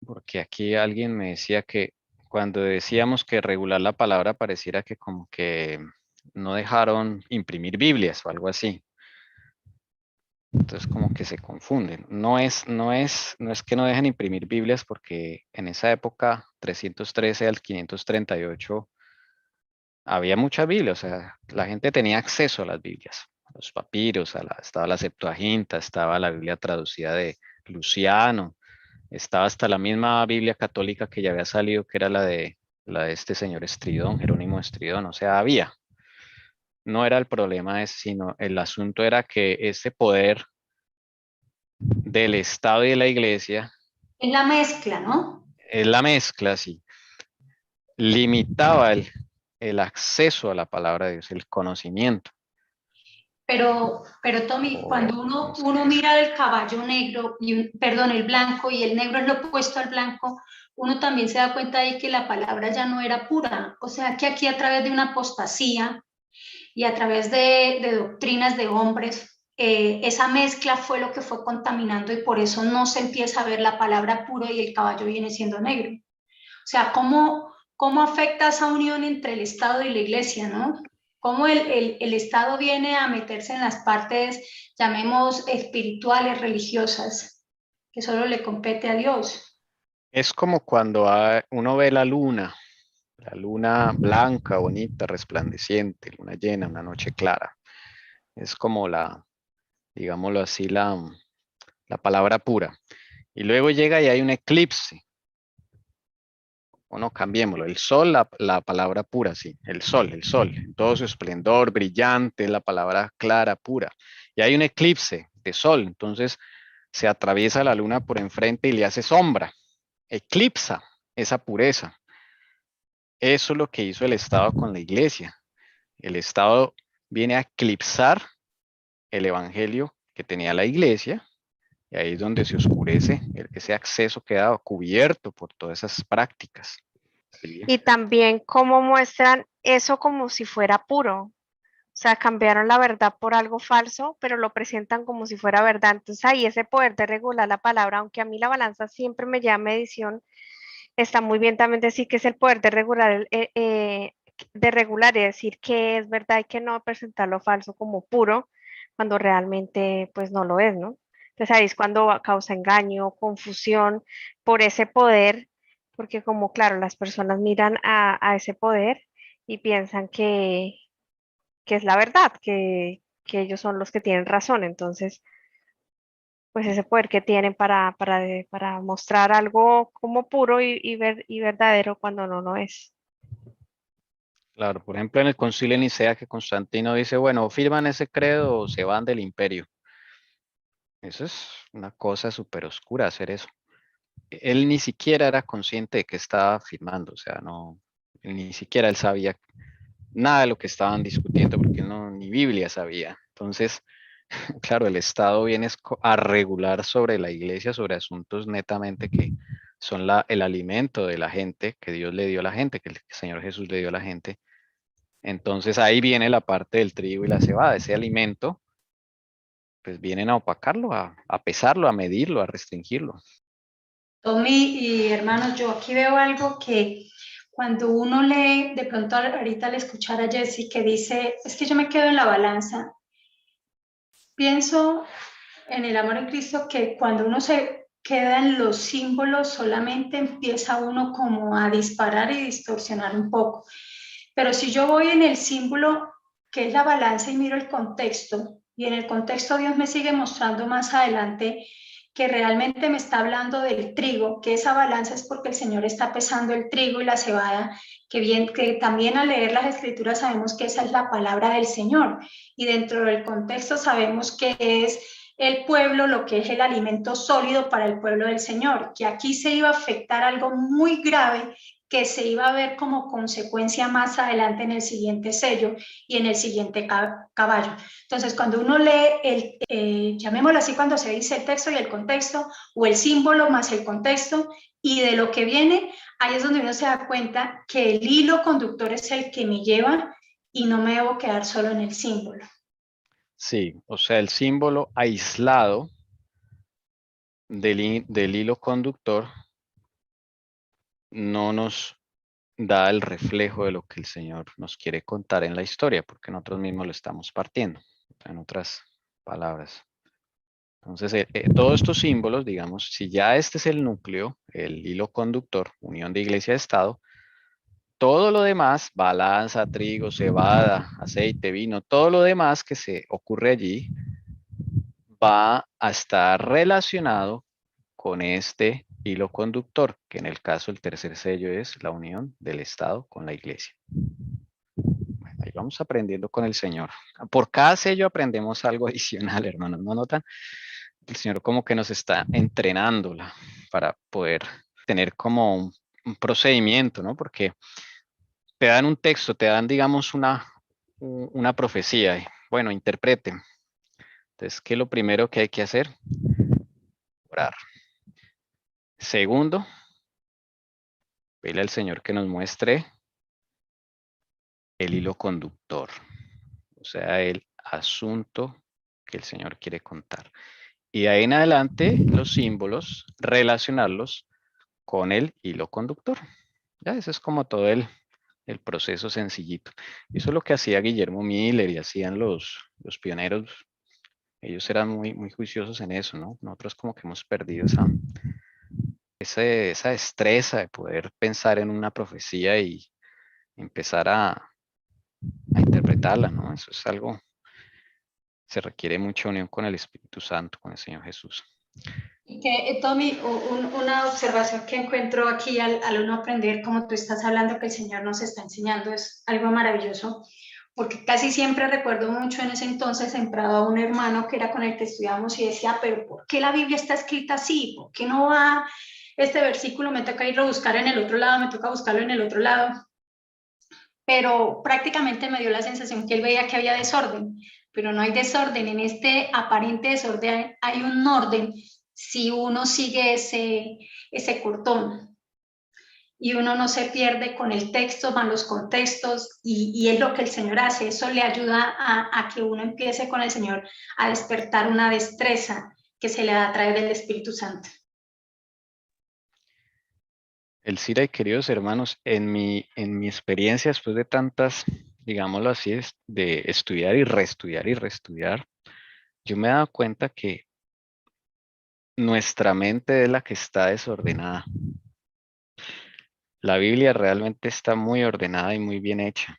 porque aquí alguien me decía que cuando decíamos que regular la palabra pareciera que como que no dejaron imprimir Biblias o algo así. Entonces como que se confunden. No es que no dejen imprimir Biblias, porque en esa época, 313 al 538, había muchas Biblias, o sea, la gente tenía acceso a las Biblias, a los papiros, estaba la Septuaginta, estaba la Biblia traducida de Luciano, estaba hasta la misma Biblia católica que ya había salido, que era la de este señor Estridón, Jerónimo Estridón, o sea, había. No era el problema, sino el asunto era que ese poder del Estado y de la Iglesia, Es la mezcla, ¿no? es la mezcla, sí, limitaba el acceso a la palabra de Dios, el conocimiento. Pero Tommy, cuando uno mira el caballo negro, perdón, el blanco, y el negro es lo opuesto al blanco, uno también se da cuenta de que la palabra ya no era pura. O sea, que aquí a través de una apostasía y a través de doctrinas de hombres, esa mezcla fue lo que fue contaminando, y por eso no se empieza a ver la palabra puro y el caballo viene siendo negro. O sea, ¿cómo afecta esa unión entre el Estado y la Iglesia, no? Cómo el Estado viene a meterse en las partes, llamemos, espirituales, religiosas, que solo le compete a Dios. Es como cuando uno ve la luna blanca, bonita, resplandeciente, luna llena, una noche clara. Es como digámoslo así, la palabra pura. Y luego llega y hay un eclipse. O no, cambiémoslo. El sol, la palabra pura, sí. El sol, en todo su esplendor, brillante, la palabra clara, pura. Y hay un eclipse de sol. Entonces se atraviesa la luna por enfrente y le hace sombra. Eclipsa esa pureza. Eso es lo que hizo el Estado con la Iglesia. El Estado viene a eclipsar el evangelio que tenía la Iglesia, y ahí es donde se oscurece, ese acceso queda cubierto por todas esas prácticas. Y también cómo muestran eso como si fuera puro. O sea, cambiaron la verdad por algo falso, pero lo presentan como si fuera verdad. Entonces ahí ese poder de regular la palabra, aunque a mí la balanza siempre me llama medición, está muy bien también decir que es el poder de regular, de regular y decir qué es verdad y qué no, presentar lo falso como puro, cuando realmente pues no lo es, ¿no? Entonces ahí es cuando causa engaño, confusión por ese poder, porque como claro, las personas miran a ese poder y piensan que es la verdad, que ellos son los que tienen razón. Entonces, pues ese poder que tienen para mostrar algo como puro y verdadero cuando no lo es. Claro, por ejemplo, en el concilio de Nicea, que Constantino dice, bueno, o firman ese credo o se van del imperio. Eso es una cosa súper oscura, hacer eso. Él ni siquiera era consciente de que estaba firmando, o sea, no, ni siquiera él sabía nada de lo que estaban discutiendo, porque no, ni Biblia sabía. Entonces, claro, el Estado viene a regular sobre la Iglesia, sobre asuntos netamente que son el alimento de la gente, que Dios le dio a la gente, que el Señor Jesús le dio a la gente. Entonces ahí viene la parte del trigo y la cebada, ese alimento, pues vienen a opacarlo, a pesarlo, a medirlo, a restringirlo. Tommy y hermanos, yo aquí veo algo que cuando uno lee, de pronto ahorita al escuchar a Jessie que dice, es que yo me quedo en la balanza, pienso en el amor en Cristo, que cuando uno se queda en los símbolos solamente empieza uno como a disparar y distorsionar un poco. Pero si yo voy en el símbolo que es la balanza y miro el contexto, y en el contexto Dios me sigue mostrando más adelante que realmente me está hablando del trigo, que esa balanza es porque el Señor está pesando el trigo y la cebada, que también al leer las escrituras sabemos que esa es la palabra del Señor, y dentro del contexto sabemos que es el pueblo, lo que es el alimento sólido para el pueblo del Señor, que aquí se iba a afectar algo muy grave que se iba a ver como consecuencia más adelante en el siguiente sello y en el siguiente caballo. Entonces, cuando uno lee, llamémoslo así, cuando se dice el texto y el contexto, o el símbolo más el contexto, y de lo que viene, ahí es donde uno se da cuenta que el hilo conductor es el que me lleva y no me debo quedar solo en el símbolo. Sí, o sea, el símbolo aislado del hilo conductor no nos da el reflejo de lo que el Señor nos quiere contar en la historia, porque nosotros mismos lo estamos partiendo, en otras palabras. Entonces, todos estos símbolos, digamos, si ya este es el núcleo, el hilo conductor, unión de iglesia-estado, todo lo demás, balanza, trigo, cebada, aceite, vino, todo lo demás que se ocurre allí va a estar relacionado con este hilo conductor, que en el caso el tercer sello es la unión del Estado con la iglesia. Bueno, ahí vamos aprendiendo con el Señor. Por cada sello aprendemos algo adicional, hermanos, ¿no notan? El Señor como que nos está entrenándola para poder tener como un procedimiento, ¿no? Porque te dan un texto, te dan, digamos, una profecía. Y, bueno, interpreten. Entonces, ¿qué es lo primero que hay que hacer? Orar. Segundo, pedirle al Señor que nos muestre el hilo conductor, o sea, el asunto que el Señor quiere contar. Y de ahí en adelante, los símbolos, relacionarlos con el hilo conductor. Ya, eso es como todo el proceso sencillito. Eso es lo que hacía Guillermo Miller y hacían los pioneros. Ellos eran muy juiciosos en eso, ¿no? Nosotros como que hemos perdido esa destreza de poder pensar en una profecía y empezar a interpretarla, ¿no? Eso es algo, se requiere mucha unión con el Espíritu Santo, con el Señor Jesús. Y que, Tommy, una observación que encuentro aquí al uno aprender, como tú estás hablando, que el Señor nos está enseñando, es algo maravilloso, porque casi siempre recuerdo mucho en ese entonces en Prado a un hermano que era con el que estudiamos y decía, pero ¿por qué la Biblia está escrita así? ¿Por qué no va este versículo? Me toca ir a buscar en el otro lado, me toca buscarlo en el otro lado. Pero prácticamente me dio la sensación que él veía que había desorden, pero no hay desorden. En este aparente desorden hay un orden si uno sigue ese cordón y uno no se pierde con el texto, van los contextos y es lo que el Señor hace. Eso le ayuda a que uno empiece con el Señor a despertar una destreza que se le da a través del Espíritu Santo. El Cira y queridos hermanos, en mi experiencia, después de tantas, digámoslo así, de estudiar y reestudiar, yo me he dado cuenta que nuestra mente es la que está desordenada. La Biblia realmente está muy ordenada y muy bien hecha.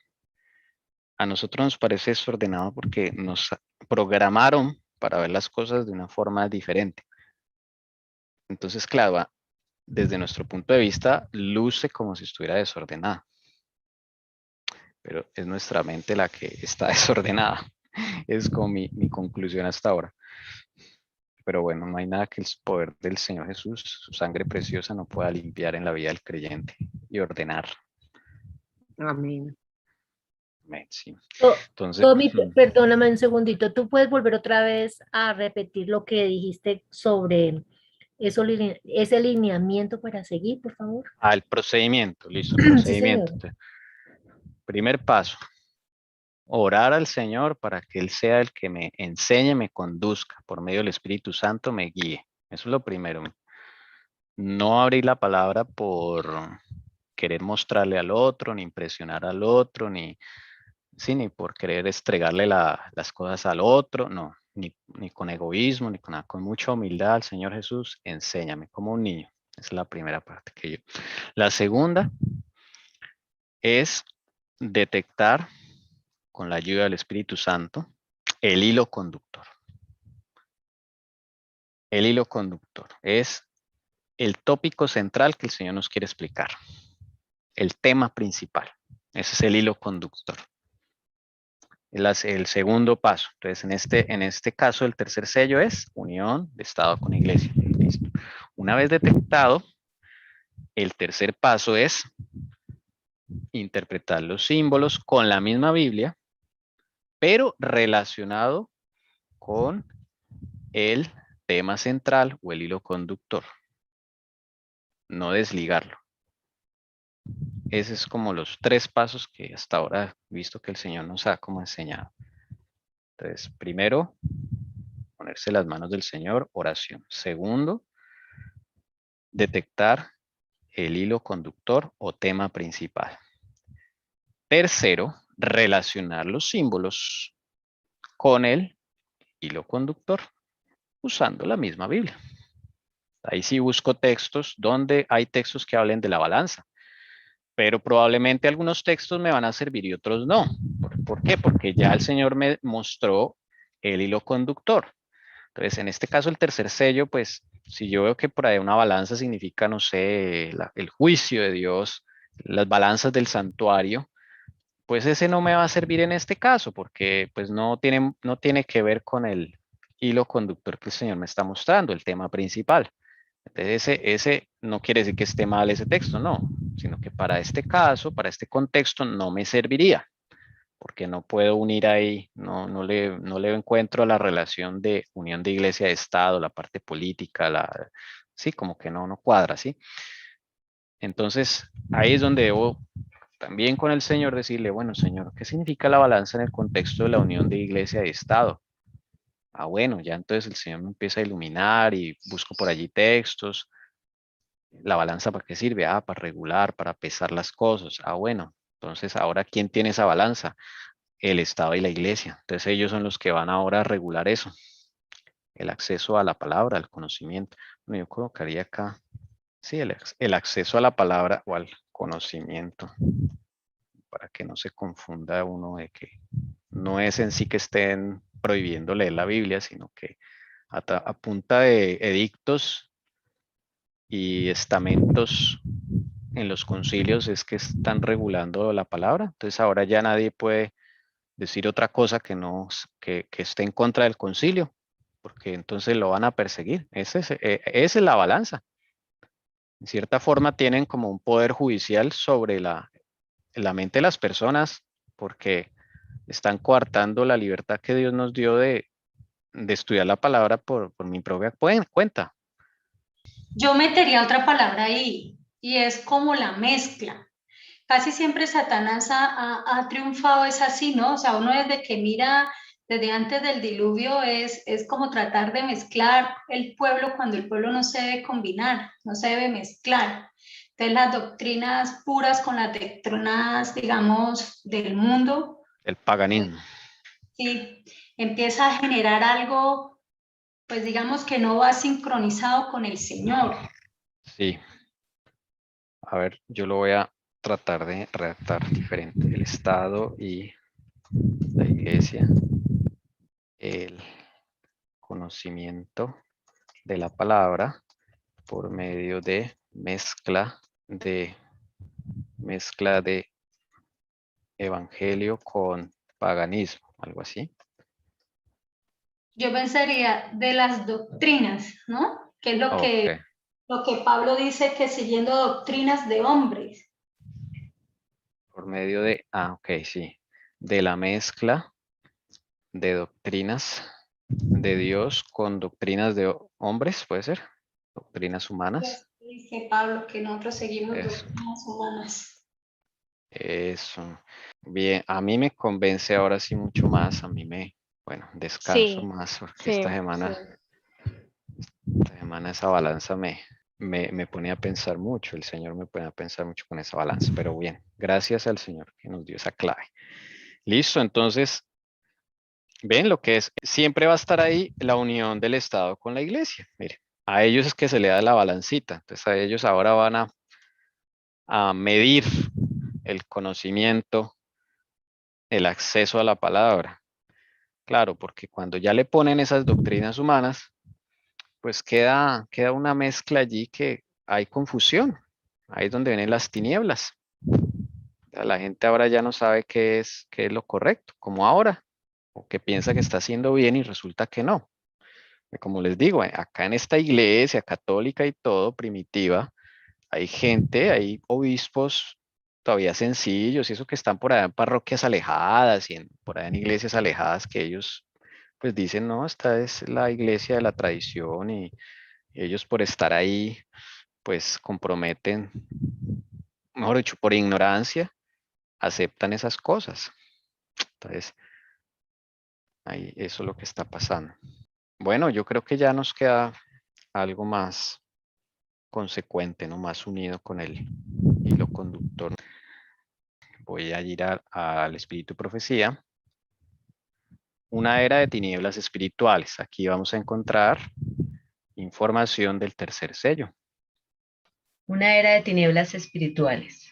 A nosotros nos parece desordenado porque nos programaron para ver las cosas de una forma diferente. Entonces, claro, desde nuestro punto de vista, luce como si estuviera desordenada. Pero es nuestra mente la que está desordenada. Es como mi conclusión hasta ahora. Pero bueno, no hay nada que el poder del Señor Jesús, su sangre preciosa, no pueda limpiar en la vida del creyente y ordenar. Amén. Amén, sí. To- Entonces, Tommy, perdóname un segundito. ¿Tú puedes volver otra vez a repetir lo que dijiste sobre eso, ese lineamiento para seguir, por favor? el procedimiento, listo, el Sí, procedimiento. señor. Entonces, primer paso, orar al Señor para que Él sea el que me enseñe, me conduzca, por medio del Espíritu Santo me guíe. Eso es lo primero. No abrir la palabra por querer mostrarle al otro, ni impresionar al otro, ni por querer estregarle las cosas al otro, no, ni con egoísmo, ni con nada, con mucha humildad al Señor Jesús, enséñame como un niño. Esa es la primera parte que yo. La segunda es detectar con la ayuda del Espíritu Santo el hilo conductor. El hilo conductor es el tópico central que el Señor nos quiere explicar. El tema principal. Ese es el hilo conductor. El segundo paso. Entonces, en este caso, el tercer sello es unión de Estado con Iglesia. Listo. Una vez detectado, el tercer paso es interpretar los símbolos con la misma Biblia, pero relacionado con el tema central o el hilo conductor. No desligarlo. Ese es como los tres pasos que hasta ahora he visto que el Señor nos ha como enseñado. Entonces, primero, ponerse las manos del Señor, oración. Segundo, detectar el hilo conductor o tema principal. Tercero, relacionar los símbolos con el hilo conductor usando la misma Biblia. Ahí sí busco textos donde hay textos que hablen de la balanza, pero probablemente algunos textos me van a servir y otros no. ¿Por qué? Porque ya el Señor me mostró el hilo conductor. Entonces, en este caso, el tercer sello, pues, si yo veo que por ahí una balanza significa, no sé, el juicio de Dios, las balanzas del santuario, pues ese no me va a servir en este caso, porque pues no tiene que ver con el hilo conductor que el Señor me está mostrando, el tema principal. Entonces, ese no quiere decir que esté mal ese texto, no, sino que para este caso, para este contexto, no me serviría, porque no puedo unir ahí, no le encuentro la relación de unión de iglesia de Estado, la parte política, sí, como que no cuadra, ¿sí? Entonces, ahí es donde debo también con el Señor decirle, bueno, Señor, ¿qué significa la balanza en el contexto de la unión de iglesia y Estado? Ah, bueno, ya entonces el Señor me empieza a iluminar y busco por allí textos. ¿La balanza para qué sirve? Ah, para regular, para pesar las cosas. Ah, bueno, entonces ahora ¿quién tiene esa balanza? El Estado y la iglesia. Entonces ellos son los que van ahora a regular eso. El acceso a la palabra, al conocimiento. Bueno, yo colocaría acá, sí, el acceso a la palabra o al conocimiento, para que no se confunda uno de que no es en sí que estén prohibiendo leer la Biblia, sino que a punta de edictos y estamentos en los concilios es que están regulando la palabra. Entonces ahora ya nadie puede decir otra cosa que no que esté en contra del concilio, porque entonces lo van a perseguir. Esa es la balanza. En cierta forma tienen como un poder judicial sobre la mente de las personas, porque están coartando la libertad que Dios nos dio de estudiar la palabra por mi propia cuenta. Yo metería otra palabra ahí, y es como la mezcla. Casi siempre Satanás ha triunfado, es así, ¿no? O sea, uno desde que mira, desde antes del diluvio, es como tratar de mezclar el pueblo cuando el pueblo no se debe combinar, no se debe mezclar. Entonces, las doctrinas puras con las doctrinas, digamos, del mundo. El paganismo. Sí, empieza a generar algo, pues digamos que no va sincronizado con el Señor. Sí. A ver, yo lo voy a tratar de redactar diferente. El Estado y la Iglesia. El conocimiento de la palabra por medio de mezcla de evangelio con paganismo, algo así. Yo pensaría de las doctrinas, ¿no? Que es Okay. lo que Pablo dice, que siguiendo doctrinas de hombres. Por medio de, ok, sí, de la mezcla de doctrinas de Dios con doctrinas de hombres, puede ser, doctrinas humanas. Dice Pablo que nosotros seguimos Eso. doctrinas humanas. Eso. Bien, a mí me convence ahora sí mucho más, bueno, descanso Sí, más porque sí, esta semana esa balanza me pone a pensar mucho, el Señor me pone a pensar mucho con esa balanza, pero bien, gracias al Señor que nos dio esa clave. Listo, entonces, ven lo que es, siempre va a estar ahí la unión del Estado con la iglesia. Mire, a ellos es que se le da la balancita, entonces a ellos ahora van a medir el conocimiento, el acceso a la palabra. Claro, porque cuando ya le ponen esas doctrinas humanas, pues queda una mezcla allí que hay confusión. Ahí es donde vienen las tinieblas. La gente ahora ya no sabe qué es lo correcto, como ahora, o que piensa que está haciendo bien y resulta que no. Como les digo, acá en esta iglesia católica y todo, primitiva, hay gente, hay obispos todavía sencillos y eso que están por allá en parroquias alejadas y por allá en iglesias alejadas que ellos pues dicen, no, esta es la iglesia de la tradición y ellos por estar ahí pues comprometen, mejor dicho, por ignorancia, aceptan esas cosas. Entonces, ahí eso es lo que está pasando. Bueno, yo creo que ya nos queda algo más consecuente, ¿no? Más unido con el hilo conductor. Voy a ir al espíritu profecía. Una era de tinieblas espirituales. Aquí vamos a encontrar información del tercer sello. Una era de tinieblas espirituales.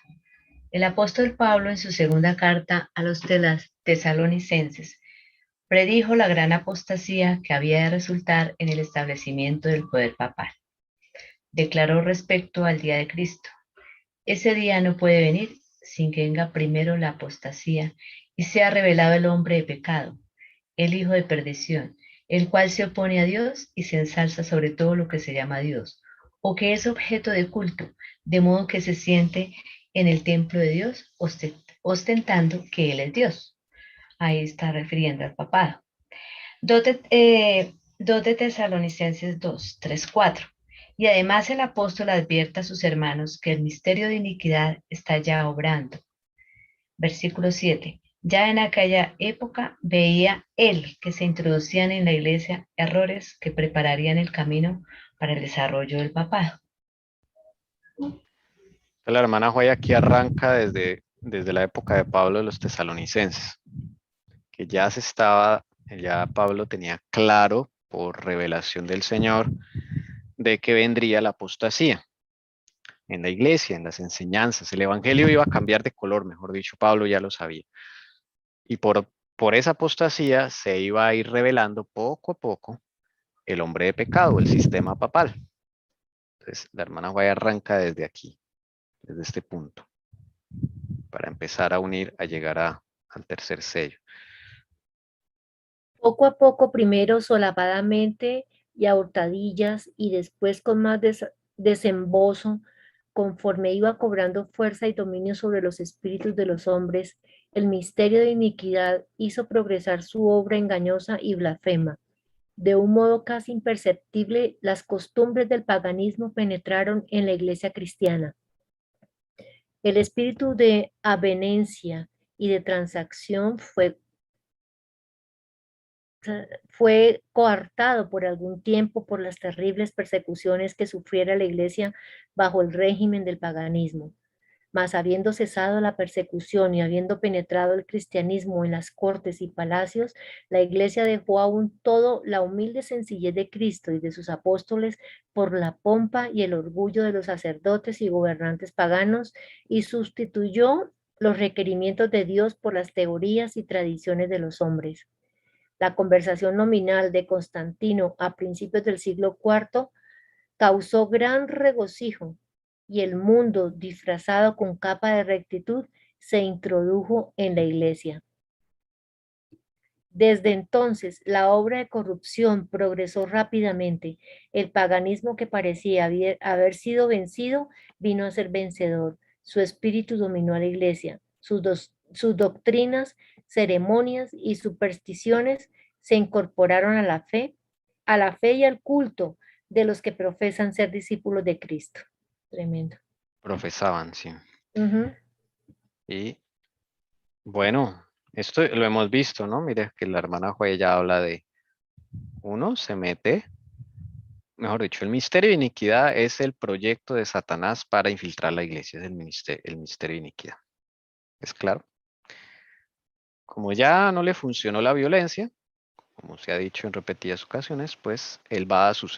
El apóstol Pablo, en su segunda carta a los tesalonicenses, predijo la gran apostasía que había de resultar en el establecimiento del poder papal. Declaró respecto al día de Cristo: ese día no puede venir sin que venga primero la apostasía y sea revelado el hombre de pecado, el hijo de perdición, el cual se opone a Dios y se ensalza sobre todo lo que se llama Dios, o que es objeto de culto, de modo que se siente en el templo de Dios ostentando que Él es Dios. Ahí está refiriendo al papado. 2 de Tesalonicenses 2, 3, 4. Y además el apóstol advierte a sus hermanos que el misterio de iniquidad está ya obrando. Versículo 7. Ya en aquella época veía él que se introducían en la iglesia errores que prepararían el camino para el desarrollo del papado. La hermana Joya aquí arranca desde la época de Pablo de los tesalonicenses, que ya Pablo tenía claro por revelación del Señor de que vendría la apostasía en la iglesia, en las enseñanzas. El evangelio iba a cambiar de color, mejor dicho, Pablo ya lo sabía. Y por esa apostasía se iba a ir revelando poco a poco el hombre de pecado, el sistema papal. Entonces, la hermana Guay arranca desde aquí, desde este punto, para empezar a unir, a llegar al tercer sello. Poco a poco, primero solapadamente y a hurtadillas, y después con más desembozo, conforme iba cobrando fuerza y dominio sobre los espíritus de los hombres, el misterio de iniquidad hizo progresar su obra engañosa y blasfema. De un modo casi imperceptible, las costumbres del paganismo penetraron en la iglesia cristiana. El espíritu de avenencia y de transacción fue coartado por algún tiempo por las terribles persecuciones que sufriera la iglesia bajo el régimen del paganismo. Mas habiendo cesado la persecución y habiendo penetrado el cristianismo en las cortes y palacios, la iglesia dejó aún todo la humilde sencillez de Cristo y de sus apóstoles por la pompa y el orgullo de los sacerdotes y gobernantes paganos, y sustituyó los requerimientos de Dios por las teorías y tradiciones de los hombres. La conversación nominal de Constantino a principios del siglo IV causó gran regocijo, y el mundo, disfrazado con capa de rectitud, se introdujo en la iglesia. Desde entonces, la obra de corrupción progresó rápidamente. El paganismo, que parecía haber sido vencido, vino a ser vencedor. Su espíritu dominó a la iglesia. Sus doctrinas, ceremonias y supersticiones se incorporaron a la fe y al culto de los que profesan ser discípulos de Cristo. Tremendo. Profesaban, sí. Uh-huh. Y bueno, esto lo hemos visto, ¿no? Mire que la hermana Joya ya habla de uno se mete, mejor dicho, el misterio de iniquidad es el proyecto de Satanás para infiltrar la iglesia, es el misterio de iniquidad. ¿Es claro? Como ya no le funcionó la violencia, como se ha dicho en repetidas ocasiones, pues él va a su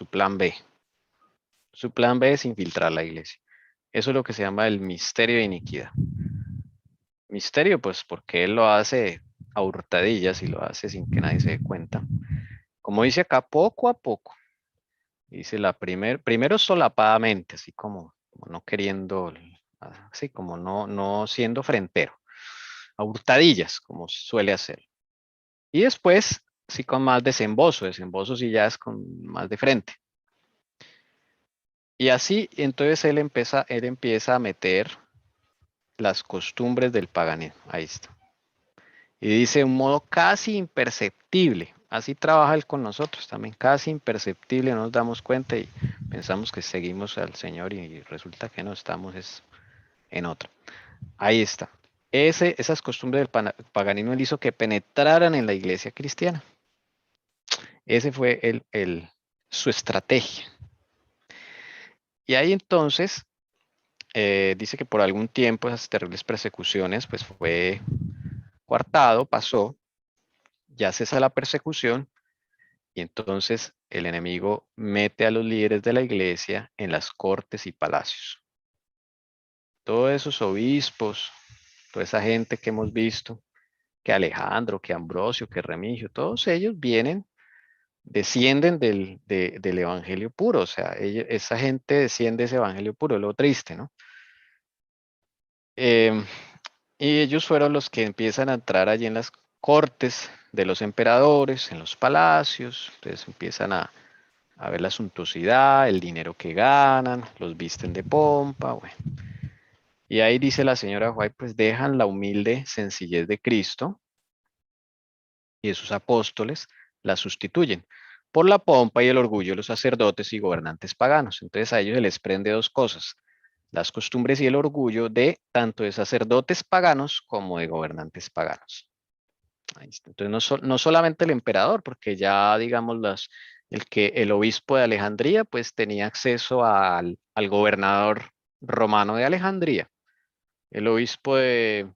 plan B. Su plan B es infiltrar la iglesia. Eso es lo que se llama el misterio de iniquidad. Misterio, pues porque él lo hace a hurtadillas y lo hace sin que nadie se dé cuenta. Como dice acá, poco a poco. Dice primero solapadamente, así como no queriendo, así como no siendo frentero. A hurtadillas, como suele hacer. Y después, sí, con más desembozo. Desembozo sí ya es con más de frente. Y así, entonces él empieza a meter las costumbres del paganismo. Ahí está. Y dice de un modo casi imperceptible. Así trabaja él con nosotros también, casi imperceptible. No nos damos cuenta y pensamos que seguimos al Señor y resulta que no, estamos en otra. Ahí está. Esas costumbres del paganismo él hizo que penetraran en la iglesia cristiana. Ese fue su estrategia. Y ahí entonces dice que por algún tiempo esas terribles persecuciones pues fue coartado, pasó, ya cesa la persecución y entonces el enemigo mete a los líderes de la iglesia en las cortes y palacios. Todos esos obispos, toda esa gente que hemos visto, que Alejandro, que Ambrosio, que Remigio, todos ellos descienden del evangelio puro, o sea, esa gente desciende de ese evangelio puro, lo triste, ¿no? Y ellos fueron los que empiezan a entrar allí en las cortes de los emperadores, en los palacios, entonces empiezan a ver la suntuosidad, el dinero que ganan, los visten de pompa, bueno. Y ahí dice la señora White, pues dejan la humilde sencillez de Cristo y de sus apóstoles, la sustituyen por la pompa y el orgullo de los sacerdotes y gobernantes paganos. Entonces a ellos se les prende dos cosas, las costumbres y el orgullo de tanto de sacerdotes paganos como de gobernantes paganos. Ahí está. Entonces no solamente el emperador, porque ya digamos el obispo de Alejandría pues tenía acceso al gobernador romano de Alejandría. El obispo de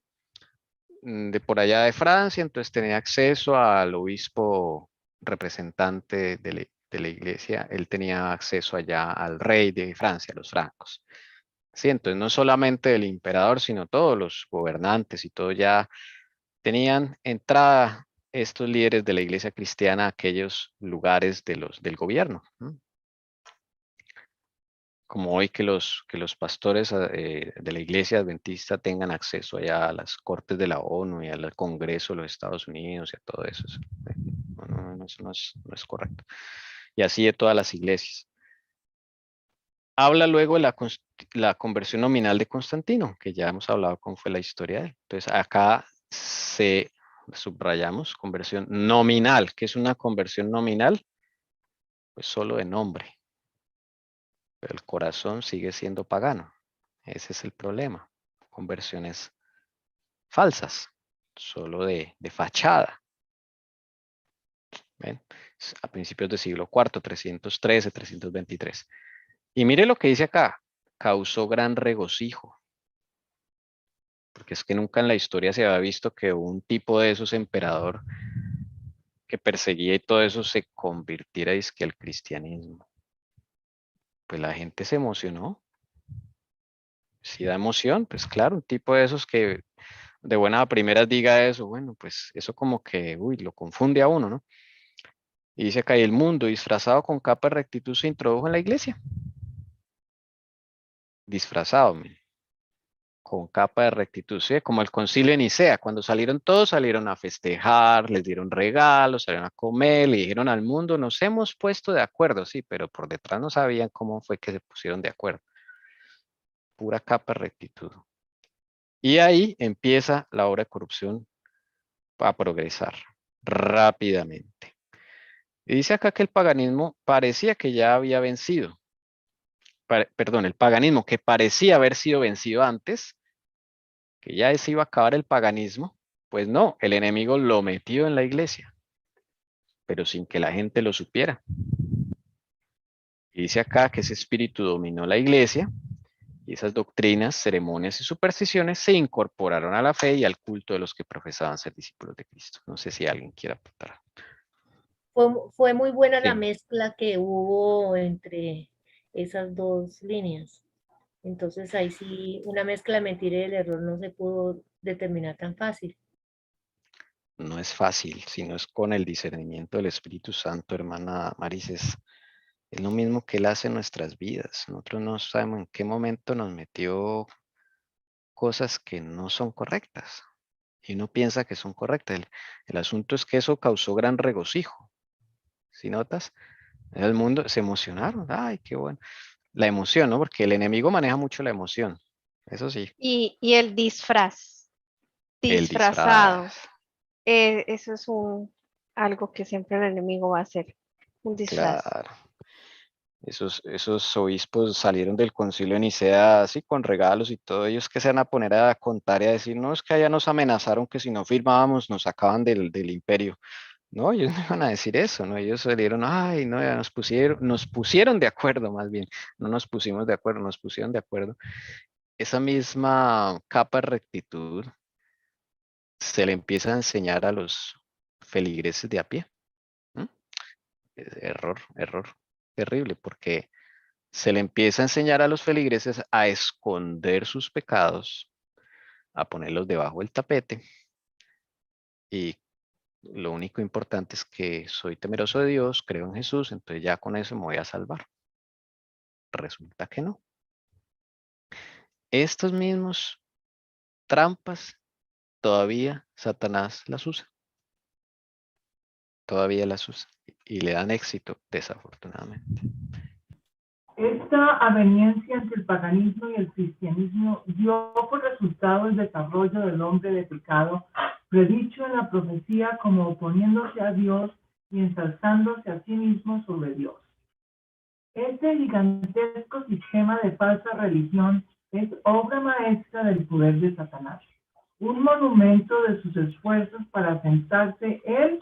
por allá de Francia, entonces tenía acceso al obispo representante de la iglesia, él tenía acceso allá al rey de Francia, los francos. Sí, entonces no solamente el emperador, sino todos los gobernantes y todo ya tenían entrada estos líderes de la iglesia cristiana a aquellos lugares del gobierno. Como hoy que los pastores de la iglesia adventista tengan acceso allá a las cortes de la ONU y al Congreso de los Estados Unidos y a todo eso. Eso no es correcto. Y así de todas las iglesias. Habla luego de la conversión nominal de Constantino, que ya hemos hablado cómo fue la historia de él. Entonces acá subrayamos conversión nominal. ¿Qué es una conversión nominal? Pues solo de nombre. Pero el corazón sigue siendo pagano. Ese es el problema. Conversiones falsas, solo de fachada. ¿Ven? A principios del siglo IV, 313, 323. Y mire lo que dice acá, causó gran regocijo. Porque es que nunca en la historia se había visto que un tipo de esos emperador que perseguía y todo eso se convirtiera al cristianismo. Pues la gente se emocionó. Si da emoción, pues claro, un tipo de esos que de buena a primeras diga eso, bueno, pues eso como que, uy, lo confunde a uno, ¿no? Y dice acá, y el mundo disfrazado con capa de rectitud se introdujo en la iglesia. Disfrazado, con capa de rectitud, ¿sí? Como el concilio de Nicea, cuando salieron todos, salieron a festejar, les dieron regalos, salieron a comer, le dijeron al mundo, nos hemos puesto de acuerdo, sí, pero por detrás no sabían cómo fue que se pusieron de acuerdo. Pura capa de rectitud. Y ahí empieza la obra de corrupción a progresar rápidamente. Y dice acá que el paganismo parecía que ya había vencido. Perdón, el paganismo que parecía haber sido vencido antes, que ya se iba a acabar el paganismo, pues no, el enemigo lo metió en la iglesia, pero sin que la gente lo supiera. Y dice acá que ese espíritu dominó la iglesia y esas doctrinas, ceremonias y supersticiones se incorporaron a la fe y al culto de los que profesaban ser discípulos de Cristo. No sé si alguien quiere apuntar. Fue muy buena Sí. la mezcla que hubo entre esas dos líneas. Entonces ahí sí, una mezcla de mentira y el error no se pudo determinar tan fácil. No es fácil, sino es con el discernimiento del Espíritu Santo, hermana Maris, es lo mismo que Él hace en nuestras vidas. Nosotros no sabemos en qué momento nos metió cosas que no son correctas y uno piensa que son correctas. El asunto es que eso causó gran regocijo. ¿Sí notas? El mundo se emocionaron. Ay, qué bueno. La emoción, ¿no? Porque el enemigo maneja mucho la emoción. Eso sí. Y el disfraz, El disfrazado, disfraz. eso es algo que siempre el enemigo va a hacer, un disfraz. Claro. Esos obispos salieron del concilio de Nicea así con regalos y todo, ellos que se van a poner a contar y a decir, no, es que allá nos amenazaron que si no firmábamos nos sacaban del imperio. No, ellos no iban a decir eso, ¿no? Ellos salieron, ay, no, ya nos pusieron de acuerdo más bien, no nos pusimos de acuerdo, nos pusieron de acuerdo. Esa misma capa de rectitud se le empieza a enseñar a los feligreses de a pie. ¿M? Error terrible, porque se le empieza a enseñar a los feligreses a esconder sus pecados, a ponerlos debajo del tapete, y lo único importante es que soy temeroso de Dios, creo en Jesús, entonces ya con eso me voy a salvar. Resulta que no. Estos mismos trampas todavía Satanás las usa. Todavía las usa y le dan éxito, desafortunadamente. Esta aveniencia entre el paganismo y el cristianismo dio por resultado el desarrollo del hombre de pecado, predicho en la profecía como oponiéndose a Dios y ensalzándose a sí mismo sobre Dios. Este gigantesco sistema de falsa religión es obra maestra del poder de Satanás, un monumento de sus esfuerzos para sentarse él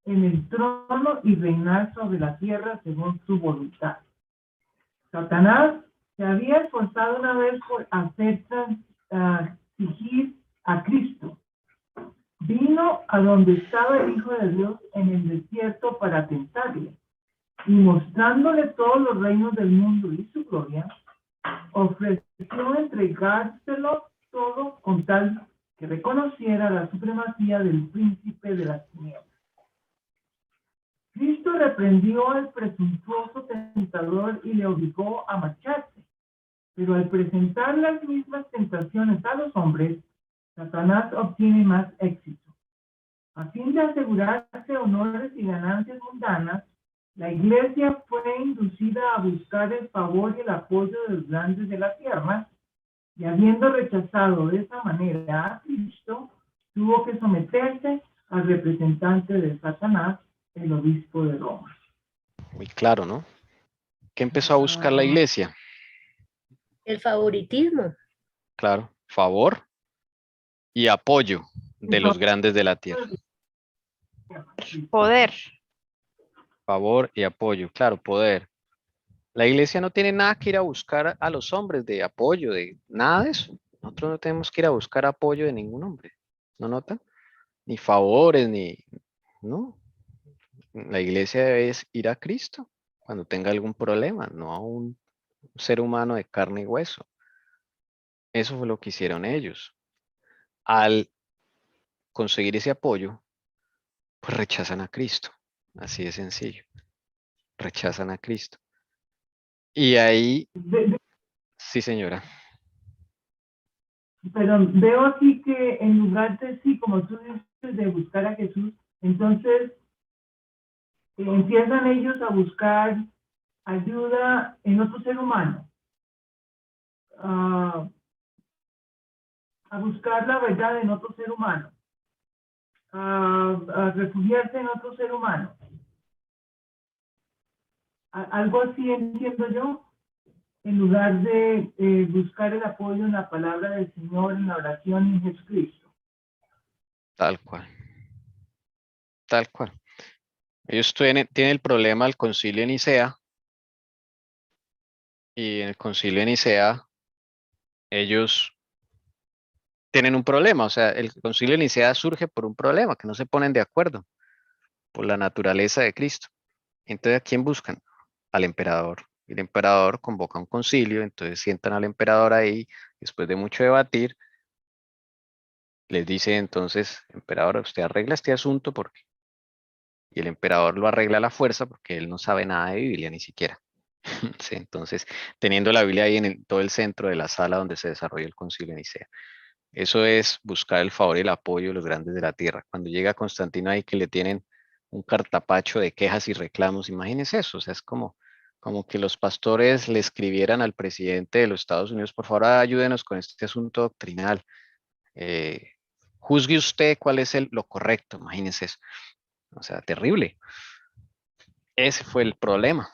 en el trono y reinar sobre la tierra según su voluntad. Satanás se había esforzado una vez por hacer transigir a Cristo. Vino a donde estaba el Hijo de Dios en el desierto para tentarle, y mostrándole todos los reinos del mundo y su gloria, ofreció entregárselo todo con tal que reconociera la supremacía del príncipe de las tinieblas. Cristo reprendió al presuntuoso tentador y le obligó a marcharse. Pero al presentar las mismas tentaciones a los hombres, Satanás obtiene más éxito. A fin de asegurarse honores y ganancias mundanas, la Iglesia fue inducida a buscar el favor y el apoyo de los grandes de la tierra, y habiendo rechazado de esa manera a Cristo, tuvo que someterse al representante de Satanás, el obispo de Roma. Muy claro, ¿no? ¿Qué empezó a buscar la iglesia? El favoritismo. Claro, favor y apoyo de los grandes de la tierra. Poder. Favor y apoyo, claro, poder. La iglesia no tiene nada que ir a buscar a los hombres de apoyo, de nada de eso. Nosotros no tenemos que ir a buscar apoyo de ningún hombre. ¿No notan? Ni favores, ni... No. La iglesia debe ir a Cristo cuando tenga algún problema, no a un ser humano de carne y hueso. Eso fue lo que hicieron ellos. Al conseguir ese apoyo, pues rechazan a Cristo. Así de sencillo. Rechazan a Cristo. Y ahí, sí señora. Pero veo aquí que en lugar de, sí, como tú dices, de buscar a Jesús, entonces empiezan ellos a buscar ayuda en otro ser humano, a buscar la verdad en otro ser humano, a refugiarse en otro ser humano. Algo así entiendo yo, en lugar de buscar el apoyo en la palabra del Señor, en la oración en Jesucristo. Tal cual. Tal cual. Ellos tienen el problema del concilio de Nicea. Y en el concilio de Nicea, ellos tienen un problema. O sea, el concilio de Nicea surge por un problema, que no se ponen de acuerdo por la naturaleza de Cristo. Entonces, ¿a quién buscan? Al emperador. El emperador convoca un concilio, entonces sientan al emperador ahí, después de mucho debatir, les dice entonces, emperador, usted arregla este asunto porque... Y el emperador lo arregla a la fuerza porque él no sabe nada de Biblia ni siquiera. Sí, entonces, teniendo la Biblia ahí en todo el centro de la sala donde se desarrolla el concilio de Nicea. Eso es buscar el favor y el apoyo de los grandes de la tierra. Cuando llega Constantino ahí que le tienen un cartapacho de quejas y reclamos, imagínense eso, o sea, es como que los pastores le escribieran al presidente de los Estados Unidos, por favor, ayúdenos con este asunto doctrinal. Juzgue usted cuál es lo correcto, imagínense eso. O sea, terrible. Ese fue el problema.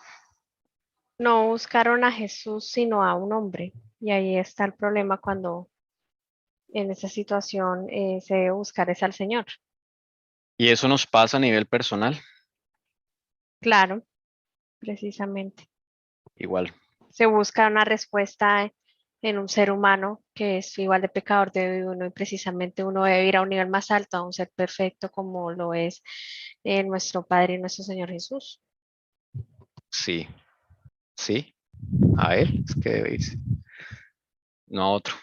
No buscaron a Jesús, sino a un hombre. Y ahí está el problema cuando en esa situación se debe buscar es al Señor. Y eso nos pasa a nivel personal, Claro, precisamente. igual. Se busca una respuesta en un ser humano que es igual de pecador de uno y precisamente uno debe ir a un nivel más alto, a un ser perfecto como lo es nuestro Padre y nuestro Señor Jesús. Sí, sí, a él es que debe irse, no a otro.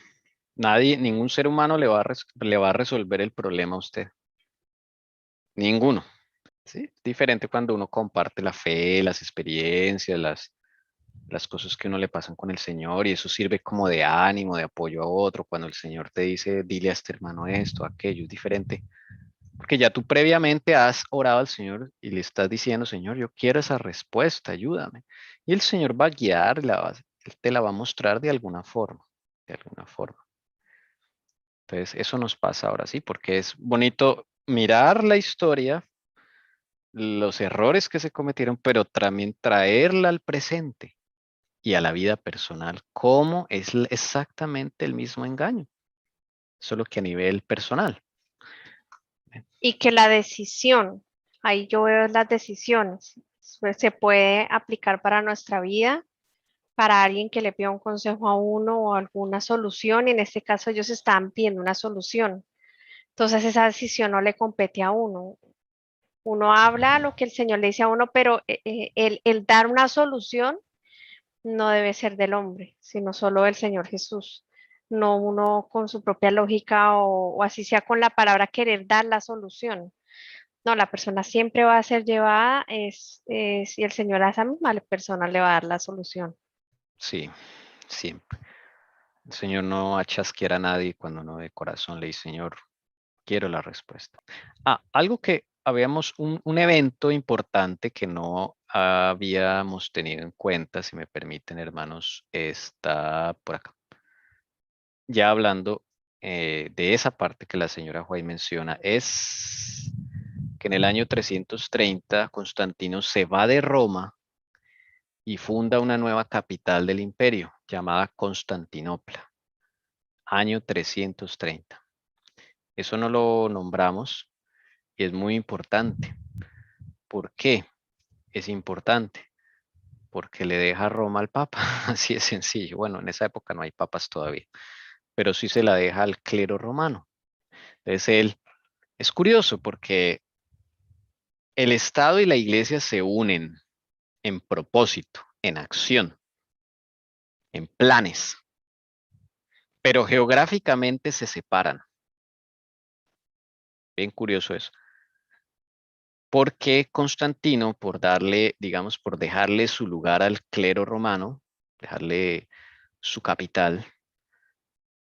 Nadie, ningún ser humano le va a resolver el problema a usted. Ninguno. Sí, es diferente cuando uno comparte la fe, las experiencias, las cosas que uno le pasan con el Señor y eso sirve como de ánimo, de apoyo a otro. Cuando el Señor te dice, dile a este hermano esto, aquello, es diferente. Porque ya tú previamente has orado al Señor y le estás diciendo, Señor, yo quiero esa respuesta, ayúdame. Y el Señor va a guiar, Él te la va a mostrar de alguna forma, de alguna forma. Entonces, eso nos pasa ahora sí, porque es bonito mirar la historia, los errores que se cometieron, pero también traerla al presente y a la vida personal, cómo es exactamente el mismo engaño, solo que a nivel personal. Y que la decisión, ahí yo veo las decisiones, pues, se puede aplicar para nuestra vida, para alguien que le pida un consejo a uno o alguna solución, y en este caso ellos estaban pidiendo una solución. Entonces esa decisión no le compete a uno. Uno habla lo que el Señor le dice a uno, pero el dar una solución no debe ser del hombre, sino solo del Señor Jesús. No uno con su propia lógica o así sea con la palabra querer dar la solución. No, la persona siempre va a ser llevada, y el Señor a esa misma persona le va a dar la solución. Sí, siempre. El Señor no va a chasquear a nadie cuando uno de corazón le dice, Señor, quiero la respuesta. Algo que habíamos, un evento importante que no habíamos tenido en cuenta, si me permiten, hermanos, está por acá. Ya hablando de esa parte que la señora White menciona, es que en el año 330 Constantino se va de Roma y funda una nueva capital del imperio llamada Constantinopla, año 330. Eso no lo nombramos y es muy importante. ¿Por qué es importante? Porque le deja Roma al Papa, así de sencillo. Bueno, en esa época no hay papas todavía, pero sí se la deja al clero romano. Entonces él, es curioso porque el Estado y la Iglesia se unen en propósito, en acción, en planes, pero geográficamente se separan. Bien curioso eso. Porque Constantino, por darle, digamos, por dejarle su lugar al clero romano, dejarle su capital,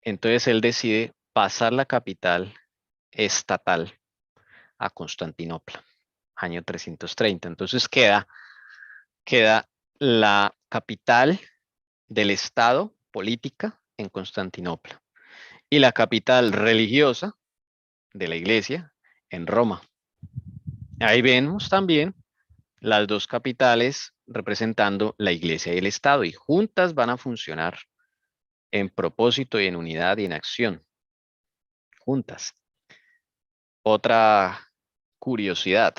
entonces él decide pasar la capital estatal a Constantinopla, año 330. Entonces queda la capital del Estado política en Constantinopla y la capital religiosa de la Iglesia en Roma. Ahí vemos también las dos capitales representando la Iglesia y el Estado y juntas van a funcionar en propósito y en unidad y en acción. Juntas. Otra curiosidad.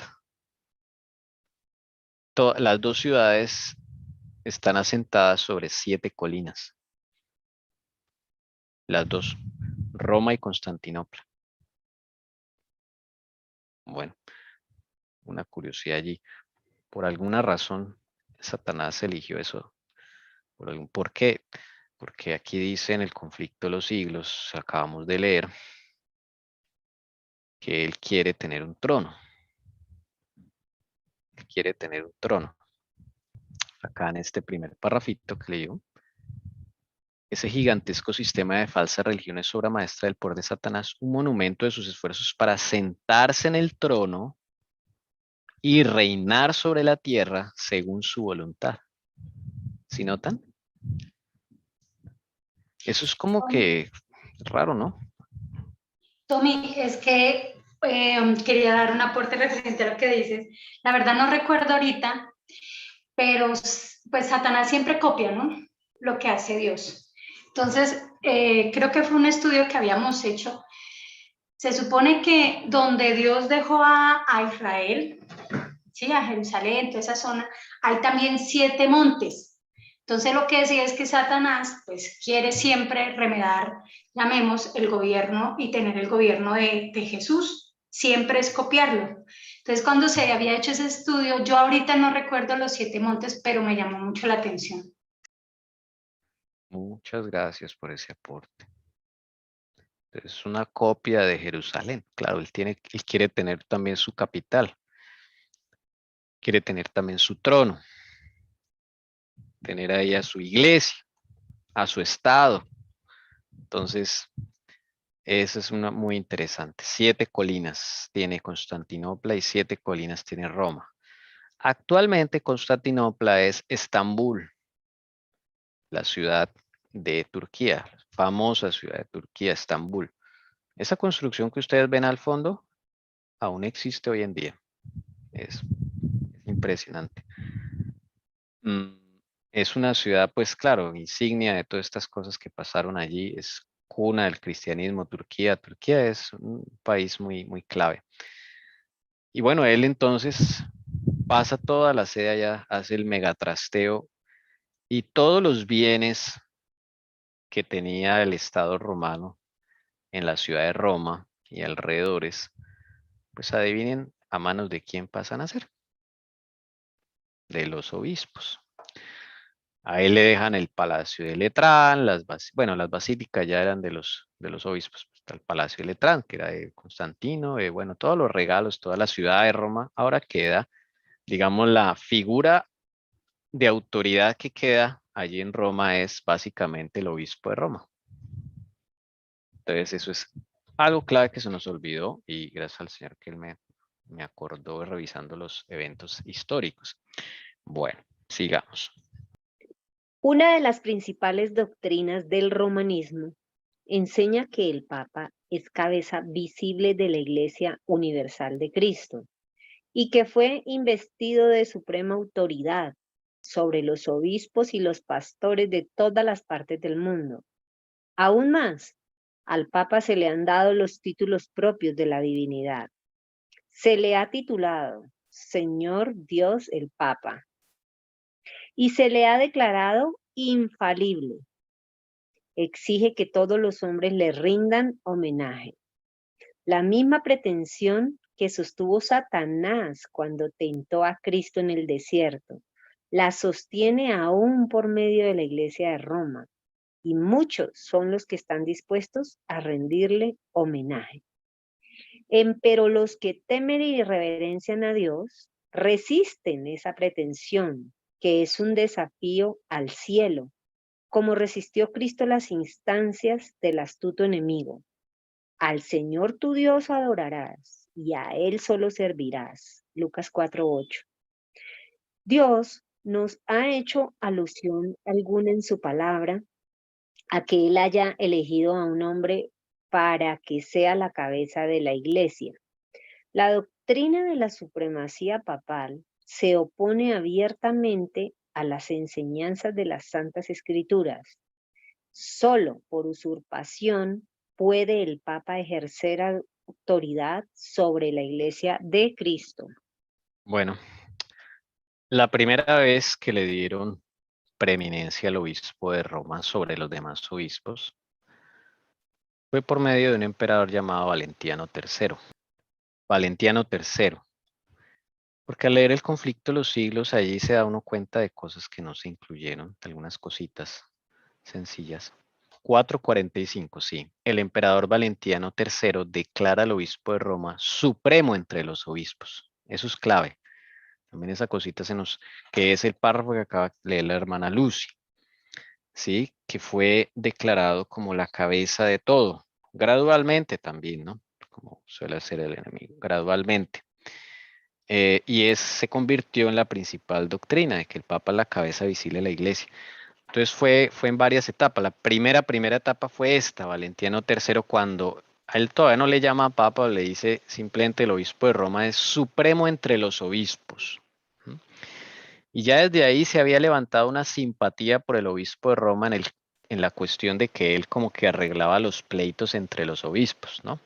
Las dos ciudades están asentadas sobre 7 colinas. Las dos, Roma y Constantinopla. Bueno, una curiosidad allí. Por alguna razón, Satanás eligió eso. ¿Por qué? Porque aquí dice en el conflicto de los siglos, acabamos de leer, que él quiere tener un trono. Él quiere tener un trono. Acá en este primer parrafito que leyó, ese gigantesco sistema de falsas religiones es obra maestra del poder de Satanás, un monumento de sus esfuerzos para sentarse en el trono y reinar sobre la tierra según su voluntad. ¿Sí notan? Eso es como que raro, ¿no? Tommy, es que quería dar un aporte referente a lo que dices. La verdad no recuerdo ahorita, pero pues Satanás siempre copia, ¿no? Lo que hace Dios. Entonces, creo que fue un estudio que habíamos hecho Se supone que donde Dios dejó a Israel, ¿sí? A Jerusalén, toda esa zona, hay también 7 montes. Entonces lo que decía es que Satanás pues quiere siempre remedar, llamemos, el gobierno y tener el gobierno de Jesús, siempre es copiarlo. Entonces cuando se había hecho ese estudio, yo ahorita no recuerdo los 7 montes, pero me llamó mucho la atención. Muchas gracias por ese aporte. Es una copia de Jerusalén. Claro, él quiere tener también su capital. Quiere tener también su trono. Tener ahí a su iglesia, a su estado. Entonces, eso es una muy interesante. 7 colinas tiene Constantinopla y 7 colinas tiene Roma. Actualmente Constantinopla es Estambul, la ciudad de Turquía, la famosa ciudad de Turquía, Estambul. Esa construcción que ustedes ven al fondo aún existe hoy en día. Es impresionante. Es una ciudad, pues claro, insignia de todas estas cosas que pasaron allí. Es cuna del cristianismo, Turquía. Turquía es un país muy, muy clave. Y bueno, él entonces pasa toda la sede allá, hace el megatrasteo y todos los bienes que tenía el Estado romano en la ciudad de Roma y alrededores, pues adivinen a manos de quién pasan a ser. De los obispos. A él le dejan el palacio de Letrán, las basílicas ya eran de los obispos. Está el palacio de Letrán, que era de Constantino, bueno, todos los regalos, toda la ciudad de Roma. Ahora queda, digamos, la figura de autoridad que queda allí en Roma es básicamente el obispo de Roma. Entonces eso es algo clave que se nos olvidó y gracias al Señor que él me acordó revisando los eventos históricos. Bueno, sigamos. Una de las principales doctrinas del romanismo enseña que el Papa es cabeza visible de la Iglesia Universal de Cristo y que fue investido de suprema autoridad sobre los obispos y los pastores de todas las partes del mundo. Aún más, al Papa se le han dado los títulos propios de la divinidad. Se le ha titulado Señor Dios el Papa y se le ha declarado infalible. Exige que todos los hombres le rindan homenaje. La misma pretensión que sostuvo Satanás cuando tentó a Cristo en el desierto, la sostiene aún por medio de la Iglesia de Roma, y muchos son los que están dispuestos a rendirle homenaje. Pero los que temen y reverencian a Dios resisten esa pretensión, que es un desafío al cielo, como resistió Cristo las instancias del astuto enemigo. Al Señor tu Dios adorarás y a Él solo servirás. Lucas 4:8. Dios nos ha hecho alusión alguna en su palabra a que Él haya elegido a un hombre para que sea la cabeza de la iglesia. La doctrina de la supremacía papal se opone abiertamente a las enseñanzas de las Santas Escrituras. Solo por usurpación puede el Papa ejercer autoridad sobre la Iglesia de Cristo. Bueno, la primera vez que le dieron preeminencia al obispo de Roma sobre los demás obispos fue por medio de un emperador llamado Valentiano III. Valentiano III. Porque al leer el conflicto de los siglos, allí se da uno cuenta de cosas que no se incluyeron, algunas cositas sencillas. 445, sí. El emperador Valentiano III declara al obispo de Roma supremo entre los obispos. Eso es clave. También esa cosita que es el párrafo que acaba de leer la hermana Lucy, ¿sí? Que fue declarado como la cabeza de todo, gradualmente también, ¿no? Como suele hacer el enemigo, gradualmente. Se convirtió en la principal doctrina de que el Papa es la cabeza visible de la Iglesia. Entonces fue en varias etapas. La primera etapa fue esta, Valentiano III, cuando a él todavía no le llama Papa, le dice simplemente el obispo de Roma es supremo entre los obispos. Y ya desde ahí se había levantado una simpatía por el obispo de Roma en la cuestión de que él como que arreglaba los pleitos entre los obispos, ¿no?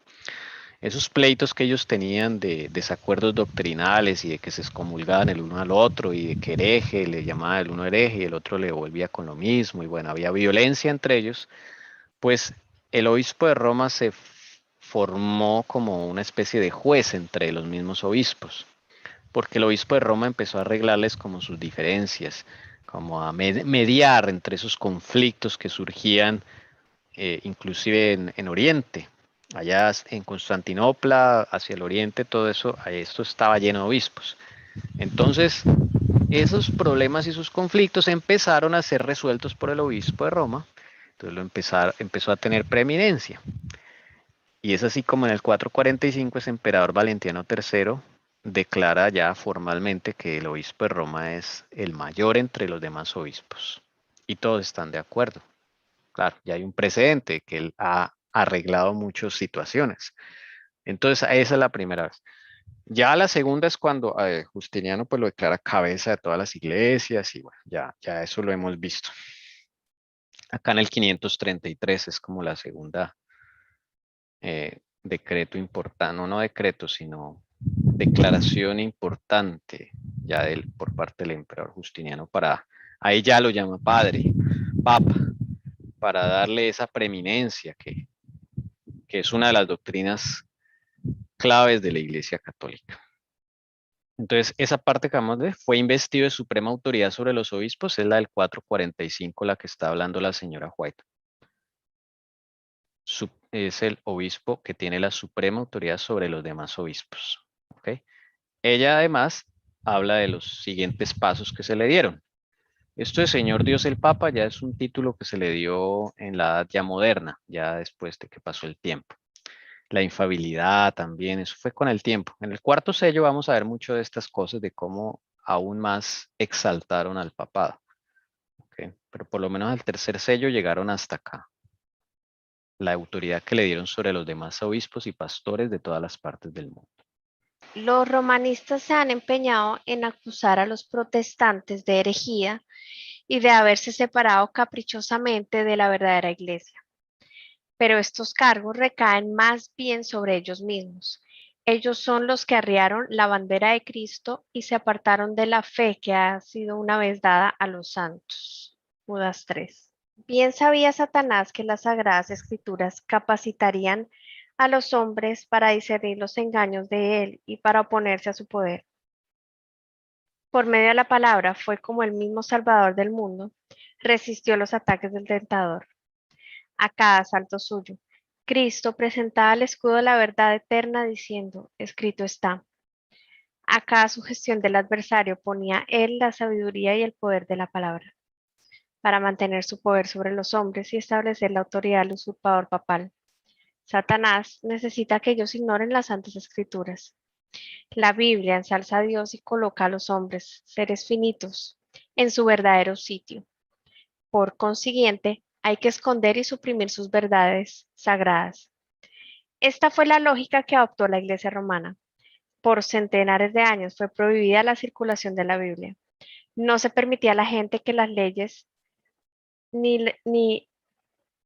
esos pleitos que ellos tenían de desacuerdos doctrinales y de que se excomulgaban el uno al otro y de que hereje, le llamaba el uno hereje y el otro le volvía con lo mismo y bueno, había violencia entre ellos, pues el obispo de Roma se formó como una especie de juez entre los mismos obispos, porque el obispo de Roma empezó a arreglarles como sus diferencias, como a mediar entre esos conflictos que surgían inclusive en Oriente. Allá en Constantinopla, hacia el oriente, todo eso, esto estaba lleno de obispos. Entonces, esos problemas y esos conflictos empezaron a ser resueltos por el obispo de Roma, entonces empezó a tener preeminencia. Y es así como en el 445 ese emperador Valentiniano III declara ya formalmente que el obispo de Roma es el mayor entre los demás obispos. Y todos están de acuerdo. Claro, ya hay un precedente que él ha arreglado muchas situaciones. Entonces, esa es la primera vez. Ya la segunda es cuando Justiniano pues lo declara cabeza de todas las iglesias y bueno, ya eso lo hemos visto. Acá en el 533 es como la segunda decreto importante, no decreto, sino declaración importante ya por parte del emperador Justiniano ahí ya lo llama padre, papa, para darle esa preeminencia que es una de las doctrinas claves de la Iglesia Católica. Entonces, esa parte que acabamos de ver, fue investido de suprema autoridad sobre los obispos, es la del 445, la que está hablando la señora White. Es el obispo que tiene la suprema autoridad sobre los demás obispos. ¿Okay? Ella además habla de los siguientes pasos que se le dieron. Esto de Señor Dios el Papa ya es un título que se le dio en la edad ya moderna, ya después de que pasó el tiempo. La infabilidad también, eso fue con el tiempo. En el cuarto sello vamos a ver mucho de estas cosas, de cómo aún más exaltaron al papado. ¿Okay? Pero por lo menos al tercer sello llegaron hasta acá. La autoridad que le dieron sobre los demás obispos y pastores de todas las partes del mundo. Los romanistas se han empeñado en acusar a los protestantes de herejía y de haberse separado caprichosamente de la verdadera iglesia. Pero estos cargos recaen más bien sobre ellos mismos. Ellos son los que arriaron la bandera de Cristo y se apartaron de la fe que ha sido una vez dada a los santos. Judas 3. Bien sabía Satanás que las sagradas escrituras capacitarían a los hombres para discernir los engaños de él y para oponerse a su poder. Por medio de la palabra fue como el mismo Salvador del mundo resistió los ataques del tentador. A cada asalto suyo, Cristo presentaba el escudo de la verdad eterna diciendo, escrito está. A cada sugestión del adversario ponía él la sabiduría y el poder de la palabra, para mantener su poder sobre los hombres y establecer la autoridad del usurpador papal. Satanás necesita que ellos ignoren las santas escrituras. La Biblia ensalza a Dios y coloca a los hombres, seres finitos, en su verdadero sitio. Por consiguiente, hay que esconder y suprimir sus verdades sagradas. Esta fue la lógica que adoptó la Iglesia romana. Por centenares de años fue prohibida la circulación de la Biblia. No se permitía a la gente que las leyes ni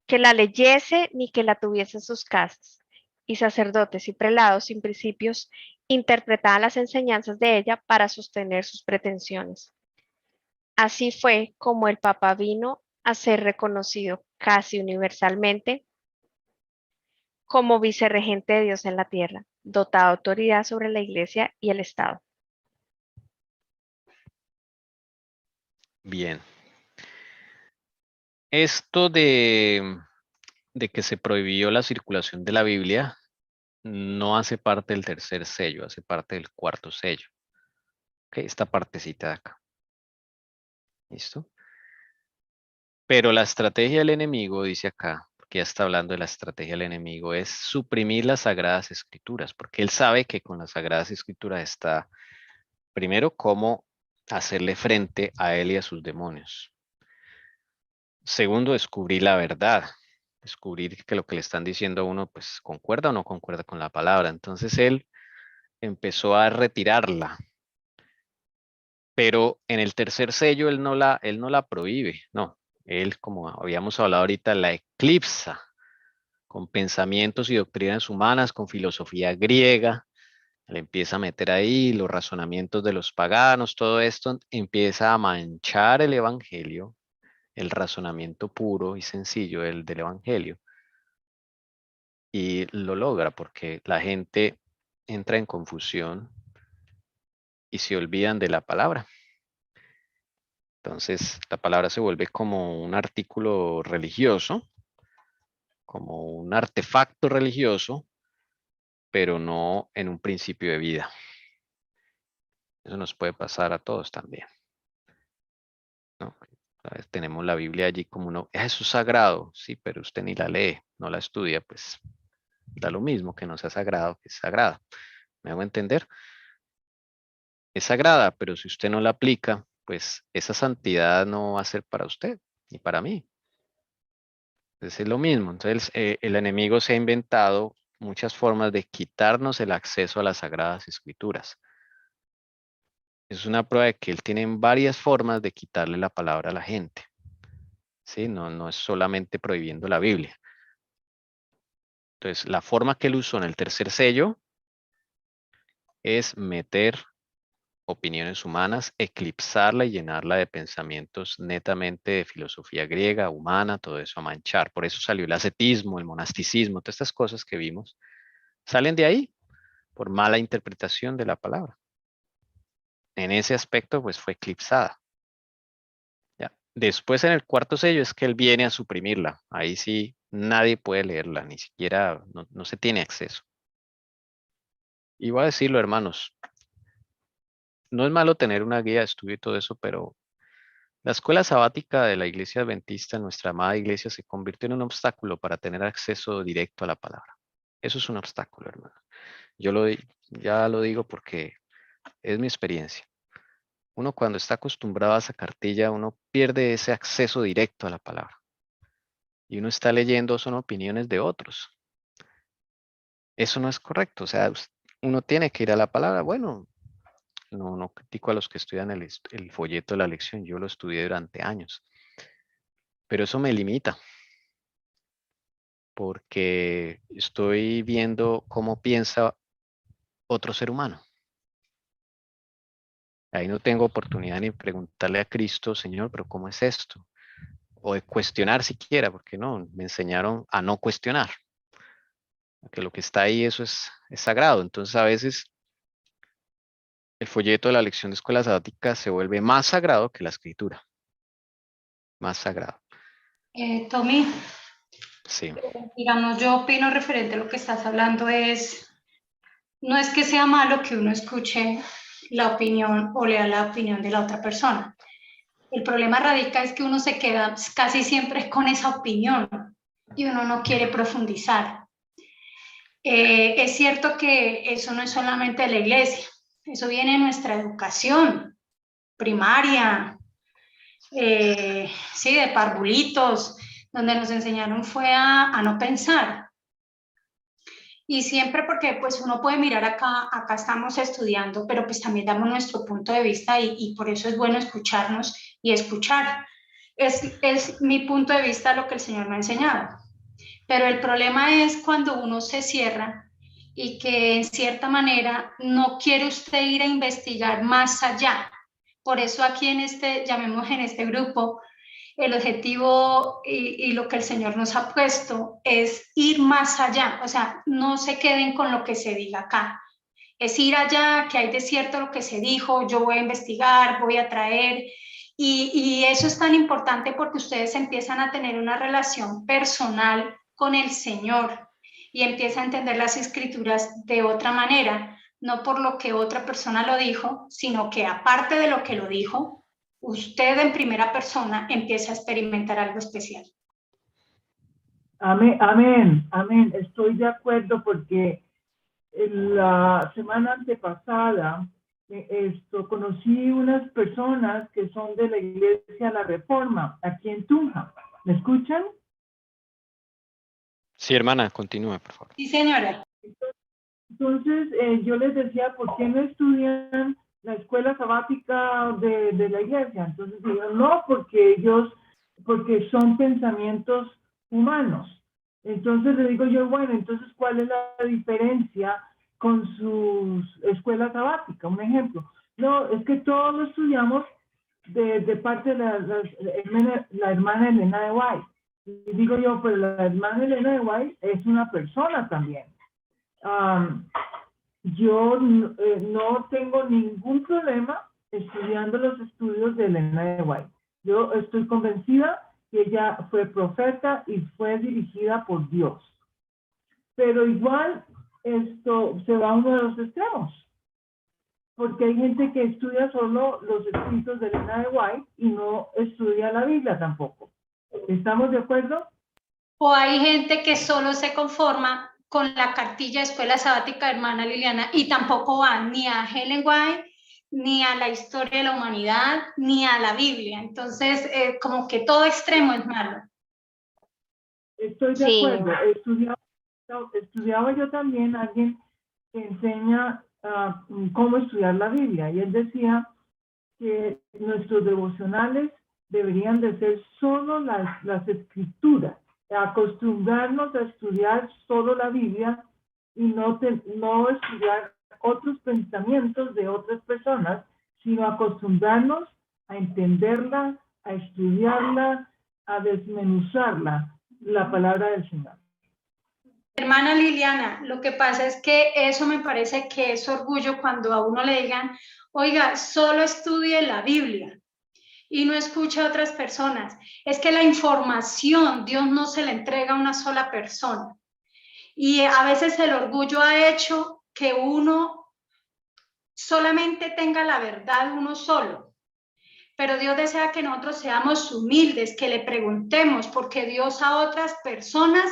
que la leyese ni que la tuviese en sus casas. Y sacerdotes y prelados sin principios interpretaban las enseñanzas de ella para sostener sus pretensiones. Así fue como el Papa vino a ser reconocido casi universalmente como vicerregente de Dios en la tierra, dotado de autoridad sobre la Iglesia y el Estado. Bien. Esto de que se prohibió la circulación de la Biblia no hace parte del tercer sello, hace parte del cuarto sello. Okay, esta partecita de acá. ¿Listo? Pero la estrategia del enemigo, dice acá, porque ya está hablando de la estrategia del enemigo, es suprimir las Sagradas Escrituras, porque él sabe que con las Sagradas Escrituras está, primero, cómo hacerle frente a él y a sus demonios. Segundo, descubrir la verdad, descubrir que lo que le están diciendo a uno, pues, concuerda o no concuerda con la palabra. Entonces él empezó a retirarla. Pero en el tercer sello él no la prohíbe, no. Él, como habíamos hablado ahorita, la eclipsa. con pensamientos y doctrinas humanas, con filosofía griega. Le empieza a meter ahí los razonamientos de los paganos, todo esto empieza a manchar el evangelio, el razonamiento puro y sencillo del evangelio. Y lo logra porque la gente entra en confusión y se olvidan de la palabra. Entonces, la palabra se vuelve como un artículo religioso, como un artefacto religioso, pero no en un principio de vida. Eso nos puede pasar a todos también, ¿no? A veces tenemos la Biblia allí como uno, eso es sagrado, sí, pero usted ni la lee, no la estudia, pues da lo mismo que no sea sagrado, que es sagrada. ¿Me hago entender? Es sagrada, pero si usted no la aplica, pues esa santidad no va a ser para usted ni para mí. Entonces es lo mismo. Entonces el enemigo se ha inventado muchas formas de quitarnos el acceso a las sagradas escrituras. Es una prueba de que él tiene varias formas de quitarle la palabra a la gente. ¿Sí? No es solamente prohibiendo la Biblia. Entonces la forma que él usó en el tercer sello es meter opiniones humanas, eclipsarla y llenarla de pensamientos netamente de filosofía griega, humana, todo eso a manchar. Por eso salió el ascetismo, el monasticismo, todas estas cosas que vimos, salen de ahí por mala interpretación de la palabra. En ese aspecto, pues fue eclipsada. ¿Ya? Después en el cuarto sello es que él viene a suprimirla. Ahí sí nadie puede leerla, ni siquiera, no se tiene acceso. Y voy a decirlo, hermanos, no es malo tener una guía de estudio y todo eso, pero la escuela sabática de la iglesia adventista, nuestra amada iglesia, se convirtió en un obstáculo para tener acceso directo a la palabra. Eso es un obstáculo, hermano. Ya lo digo porque es mi experiencia. Uno cuando está acostumbrado a esa cartilla, uno pierde ese acceso directo a la palabra. Y uno está leyendo, son opiniones de otros. Eso no es correcto. O sea, uno tiene que ir a la palabra. Bueno, no critico a los que estudian el folleto de la lección. Yo lo estudié durante años. Pero eso me limita. Porque estoy viendo cómo piensa otro ser humano. Ahí no tengo oportunidad ni preguntarle a Cristo, Señor, pero ¿cómo es esto? O de cuestionar siquiera, porque no, me enseñaron a no cuestionar. Que lo que está ahí, eso es sagrado. Entonces a veces el folleto de la lección de escuela sabática se vuelve más sagrado que la escritura. Más sagrado. Tommy, Sí. digamos, yo opino referente a lo que estás hablando no es que sea malo que uno escuche la opinión o lea la opinión de la otra persona. El problema radica es que uno se queda casi siempre con esa opinión y uno no quiere profundizar. Es cierto que eso no es solamente de la iglesia, eso viene de nuestra educación primaria, sí, de parvulitos, donde nos enseñaron fue a no pensar. Y siempre porque pues uno puede mirar acá estamos estudiando, pero pues también damos nuestro punto de vista y por eso es bueno escucharnos y escuchar. Es mi punto de vista lo que el Señor me ha enseñado. Pero el problema es cuando uno se cierra y que en cierta manera no quiere usted ir a investigar más allá. Por eso aquí llamemos en este grupo, el objetivo y lo que el Señor nos ha puesto es ir más allá. O sea, no se queden con lo que se diga acá. Es ir allá, que hay de cierto lo que se dijo, yo voy a investigar, voy a traer. Y eso es tan importante porque ustedes empiezan a tener una relación personal con el Señor y empiezan a entender las escrituras de otra manera, no por lo que otra persona lo dijo, sino que aparte de lo que lo dijo, usted en primera persona empieza a experimentar algo especial. Amén, amén, amén. Estoy de acuerdo porque la semana antepasada conocí unas personas que son de la Iglesia La Reforma, aquí en Tunja. ¿Me escuchan? Sí, hermana, continúe, por favor. Sí, señora. Entonces, yo les decía, ¿por qué no estudian la escuela sabática de la iglesia? Entonces dijeron, no, porque son pensamientos humanos. Entonces le digo yo, bueno, entonces, ¿cuál es la diferencia con su escuela sabática? Un ejemplo. No, es que todos lo estudiamos de parte de la hermana Elena de White. Y digo yo, pero la hermana Elena de White es una persona también. Yo no tengo ningún problema estudiando los estudios de Elena de White. Yo estoy convencida que ella fue profeta y fue dirigida por Dios. Pero igual esto se va a uno de los extremos. Porque hay gente que estudia solo los escritos de Elena de White y no estudia la Biblia tampoco. ¿Estamos de acuerdo? O hay gente que solo se conforma con la cartilla de escuela sabática de hermana Liliana y tampoco va ni a Ellen White, ni a la historia de la humanidad, ni a la Biblia. Entonces, como que todo extremo es malo. Estoy de Sí. acuerdo. Estudiaba yo también a alguien que enseña cómo estudiar la Biblia, y él decía que nuestros devocionales deberían de ser solo las escrituras, acostumbrarnos a estudiar solo la Biblia y no estudiar otros pensamientos de otras personas, sino acostumbrarnos a entenderla, a estudiarla, a desmenuzarla, la palabra del Señor. Hermana Liliana, lo que pasa es que eso me parece que es orgullo cuando a uno le digan, oiga, solo estudie la Biblia y no escuche a otras personas. Es que la información Dios no se la entrega a una sola persona. Y a veces el orgullo ha hecho que uno solamente tenga la verdad uno solo. Pero Dios desea que nosotros seamos humildes, que le preguntemos, porque Dios a otras personas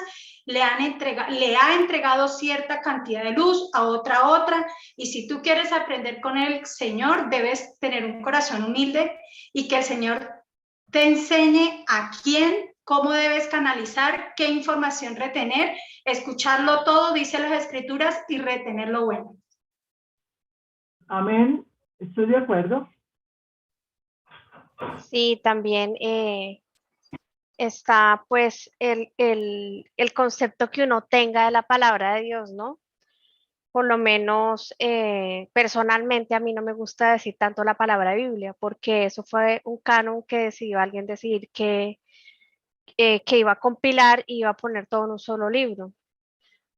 le ha entregado cierta cantidad de luz, a otra, y si tú quieres aprender con el Señor, debes tener un corazón humilde y que el Señor te enseñe a quién, cómo debes canalizar, qué información retener, escucharlo todo, dice las Escrituras, y retener lo bueno. Amén, estoy de acuerdo. Sí, también está pues el concepto que uno tenga de la palabra de Dios, ¿no? Por lo menos personalmente a mí no me gusta decir tanto la palabra Biblia, porque eso fue un canon que decidió alguien decidir que iba a compilar y iba a poner todo en un solo libro.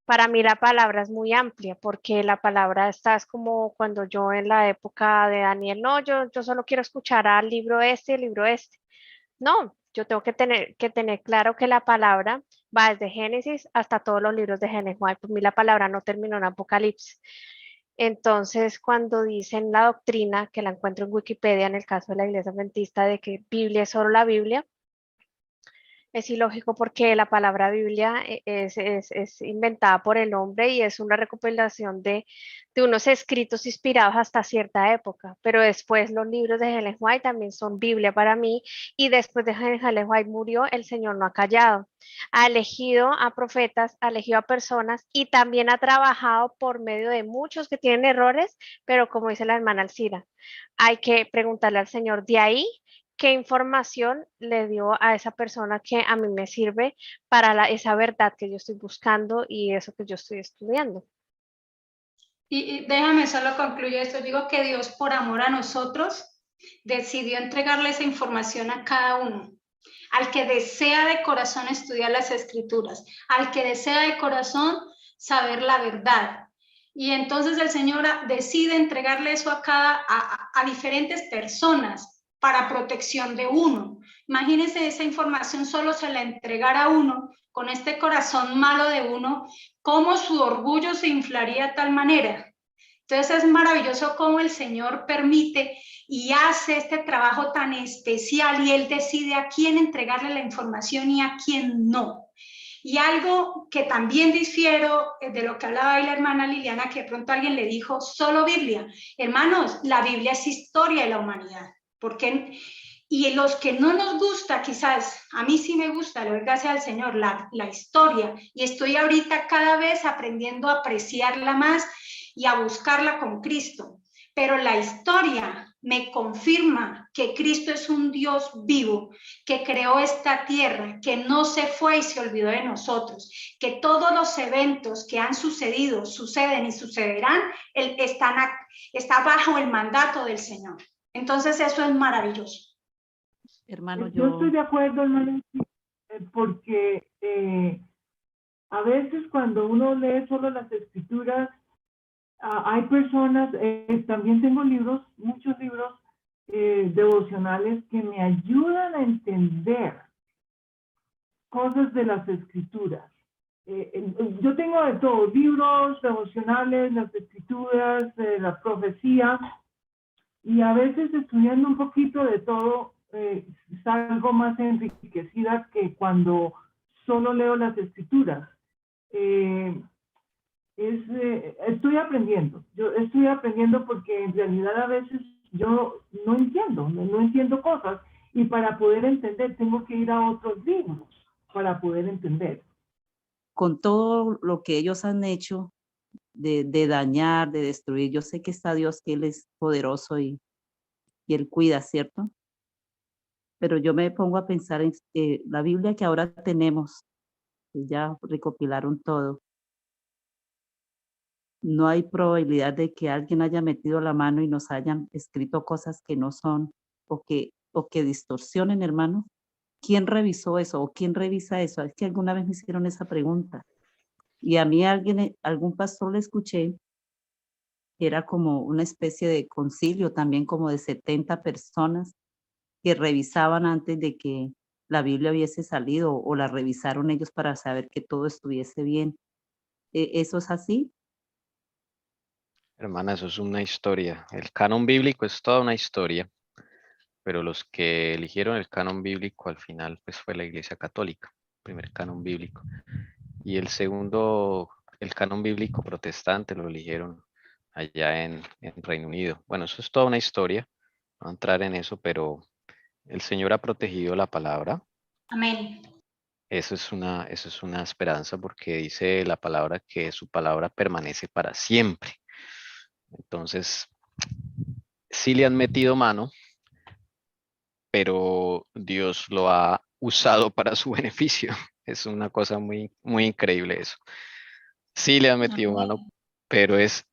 Para mí la palabra es muy amplia, porque la palabra está, es como cuando yo en la época de Daniel, no, yo solo quiero escuchar al libro este y el libro este. No, yo tengo que tener claro que la palabra va desde Génesis hasta todos los libros de Génesis. Por mí la palabra no terminó en Apocalipsis. Entonces, cuando dicen la doctrina, que la encuentro en Wikipedia en el caso de la Iglesia Adventista, de que Biblia es solo la Biblia, es ilógico porque la palabra Biblia es inventada por el hombre y es una recopilación de unos escritos inspirados hasta cierta época, pero después los libros de Ellen White también son Biblia para mí, y después de que Ellen White murió, el Señor no ha callado, ha elegido a profetas, ha elegido a personas y también ha trabajado por medio de muchos que tienen errores, pero como dice la hermana Alcira, hay que preguntarle al Señor de ahí qué información le dio a esa persona que a mí me sirve para esa verdad que yo estoy buscando y eso que yo estoy estudiando. Y déjame solo concluir esto. Digo que Dios, por amor a nosotros, decidió entregarle esa información a cada uno. Al que desea de corazón estudiar las Escrituras, al que desea de corazón saber la verdad. Y entonces el Señor decide entregarle eso a diferentes personas para protección de uno. Imagínense, esa información solo se la entregara a uno con este corazón malo de uno, cómo su orgullo se inflaría de tal manera. Entonces es maravilloso cómo el Señor permite y hace este trabajo tan especial, y Él decide a quién entregarle la información y a quién no. Y algo que también difiero de lo que hablaba ahí la hermana Liliana, que de pronto alguien le dijo, solo Biblia. Hermanos, la Biblia es historia de la humanidad. Porque, y los que no nos gusta, quizás, a mí sí me gusta, le doy gracias al Señor, la historia. Y estoy ahorita cada vez aprendiendo a apreciarla más y a buscarla con Cristo. Pero la historia me confirma que Cristo es un Dios vivo, que creó esta tierra, que no se fue y se olvidó de nosotros, que todos los eventos que han sucedido, suceden y sucederán, está bajo el mandato del Señor. Entonces eso es maravilloso. Hermano, Yo estoy de acuerdo, hermano, porque a veces cuando uno lee solo las escrituras, hay personas, también tengo libros, muchos libros devocionales que me ayudan a entender cosas de las escrituras. Yo tengo de todo, libros devocionales, las escrituras, la profecía, y a veces estudiando un poquito de todo, salgo más enriquecida que cuando solo leo las escrituras. Estoy aprendiendo. Yo estoy aprendiendo porque en realidad a veces yo no entiendo cosas, y para poder entender tengo que ir a otros libros para poder entender. Con todo lo que ellos han hecho de dañar, de destruir, yo sé que está Dios, que Él es poderoso y Él cuida, ¿cierto? Pero yo me pongo a pensar en la Biblia que ahora tenemos, que ya recopilaron todo. No hay probabilidad de que alguien haya metido la mano y nos hayan escrito cosas que no son, o que distorsionen, hermano. ¿Quién revisó eso o quién revisa eso? Es que alguna vez me hicieron esa pregunta. Y a mí algún pastor le escuché que era como una especie de concilio también, como de 70 personas que revisaban antes de que la Biblia hubiese salido, o la revisaron ellos para saber que todo estuviese bien. ¿Eso es así? Hermana, eso es una historia. El canon bíblico es toda una historia, pero los que eligieron el canon bíblico al final pues fue la Iglesia Católica, primer canon bíblico. Y el segundo, el canon bíblico protestante, lo eligieron allá en Reino Unido. Bueno, eso es toda una historia, no voy a entrar en eso, pero el Señor ha protegido la palabra. Amén. Eso es una esperanza, porque dice la palabra que su palabra permanece para siempre. Entonces, sí le han metido mano, pero Dios lo ha usado para su beneficio. Es una cosa muy, muy increíble eso. Sí le han metido mano, pero es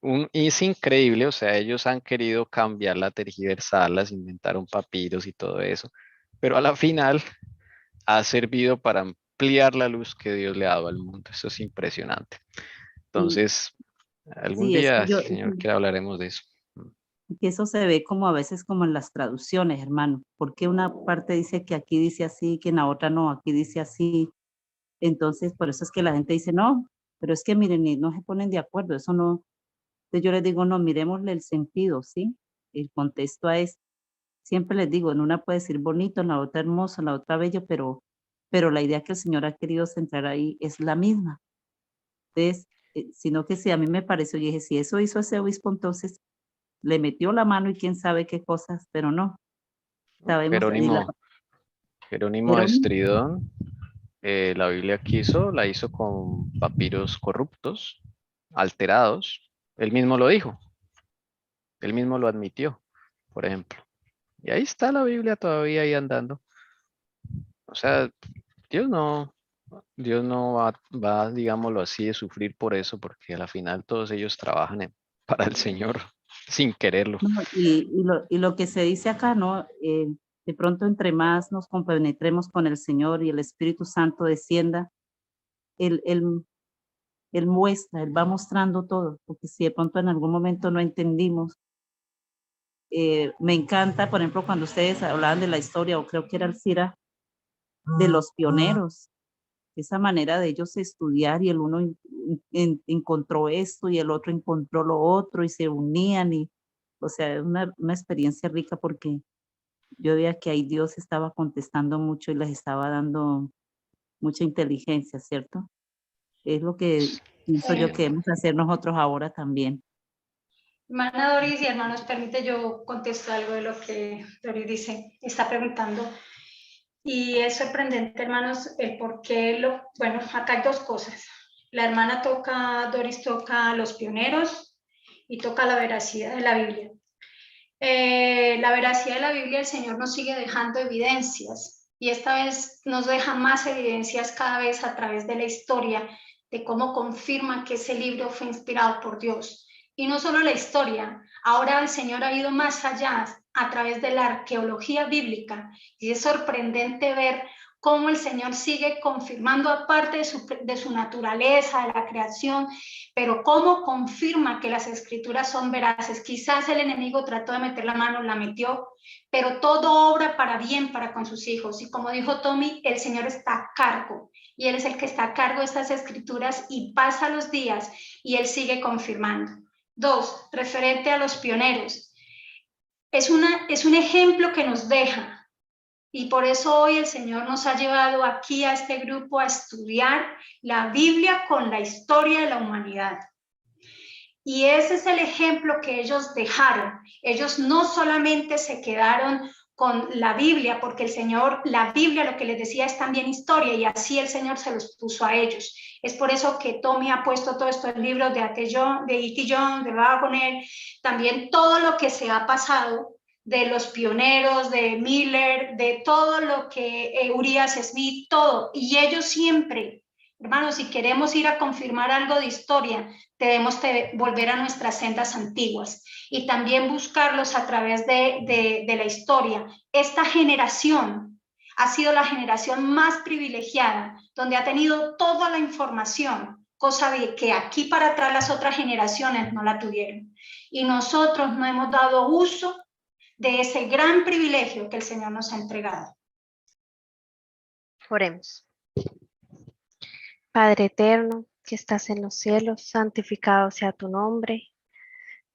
increíble. O sea, ellos han querido cambiarla, tergiversarlas, inventaron papiros y todo eso, pero a la final ha servido para ampliar la luz que Dios le ha dado al mundo. Eso es impresionante. Entonces, algún Sí, es día, que Señor, que hablaremos de eso. que eso se ve como a veces como en las traducciones, hermano, porque una parte dice que aquí dice así, que en la otra no, aquí dice así. Entonces, por eso es que la gente dice, no, pero es que miren, y no se ponen de acuerdo, eso no. Entonces yo les digo, no, miremosle el sentido, ¿sí? El contexto a esto. Siempre les digo, en una puede decir bonito, en la otra hermoso, en la otra bello, pero la idea que el Señor ha querido centrar ahí es la misma. Entonces, sino que si a mí me pareció, yo dije, si eso hizo ese obispo, entonces le metió la mano y quién sabe qué cosas, pero no. Sabemos, Jerónimo de Estridón, la Biblia que la hizo con papiros corruptos, alterados. Él mismo lo dijo, él mismo lo admitió, por ejemplo. Y ahí está la Biblia todavía ahí andando. O sea, Dios no va, digámoslo así, de sufrir por eso, porque a la final todos ellos trabajan para el Señor sin quererlo. No, y lo que se dice acá, ¿no? De pronto entre más nos compenetremos con el Señor y el Espíritu Santo descienda, Él muestra, Él va mostrando todo, porque si de pronto en algún momento no entendimos, me encanta, por ejemplo, cuando ustedes hablaban de la historia, o creo que era Alcira, de los pioneros, esa manera de ellos estudiar, y el uno encontró esto y el otro encontró lo otro y se unían, y o sea, es una experiencia rica, porque yo veía que ahí Dios estaba contestando mucho y les estaba dando mucha inteligencia, ¿cierto? Es lo que pienso yo que debemos hacer nosotros ahora también. Hermana Doris y hermanos, permite yo contesto algo de lo que Doris dice, está preguntando. Y es sorprendente, hermanos, el por qué bueno, acá hay dos cosas. La hermana Doris toca los pioneros y toca la veracidad de la Biblia. la veracidad de la Biblia, el Señor nos sigue dejando evidencias y esta vez nos deja más evidencias cada vez a través de la historia de cómo confirma que ese libro fue inspirado por Dios. Y no solo la historia, ahora el Señor ha ido más allá a través de la arqueología bíblica y es sorprendente ver cómo el Señor sigue confirmando, aparte de su naturaleza, de la creación, pero cómo confirma que las escrituras son veraces. Quizás el enemigo trató de meter la mano, la metió, pero todo obra para bien para con sus hijos. Y como dijo Tommy, el Señor está a cargo y Él es el que está a cargo de estas escrituras y pasa los días y Él sigue confirmando. 2, referente a los pioneros. Es un ejemplo que nos deja. Y por eso hoy el Señor nos ha llevado aquí a este grupo a estudiar la Biblia con la historia de la humanidad. Y ese es el ejemplo que ellos dejaron. Ellos no solamente se quedaron con la Biblia, porque el Señor, la Biblia lo que les decía es también historia y así el Señor se los puso a ellos. Es por eso que Tommy ha puesto todos estos libros de E.T. Jones, de Wagner, también todo lo que se ha pasado de los pioneros, de Miller, de todo lo que Urias Smith, todo. Y ellos siempre, hermanos, si queremos ir a confirmar algo de historia, debemos volver a nuestras sendas antiguas y también buscarlos a través de la historia. Esta generación ha sido la generación más privilegiada, donde ha tenido toda la información, cosa de que aquí para atrás las otras generaciones no la tuvieron. Y nosotros no hemos dado uso de ese gran privilegio que el Señor nos ha entregado. Oremos. Padre eterno, que estás en los cielos, santificado sea tu nombre.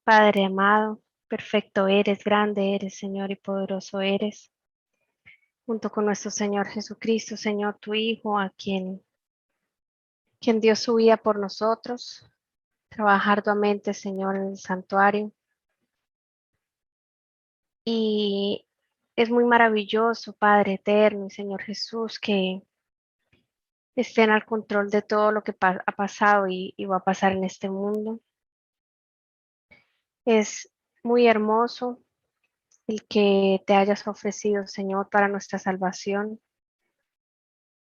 Padre amado, perfecto eres, grande eres, Señor, y poderoso eres. Junto con nuestro Señor Jesucristo, Señor, tu Hijo, a quien dio su vida por nosotros, trabaja arduamente, Señor, en el santuario. Y es muy maravilloso, Padre eterno y Señor Jesús, que estén al control de todo lo que ha pasado y va a pasar en este mundo. Es muy hermoso el que te hayas ofrecido, Señor, para nuestra salvación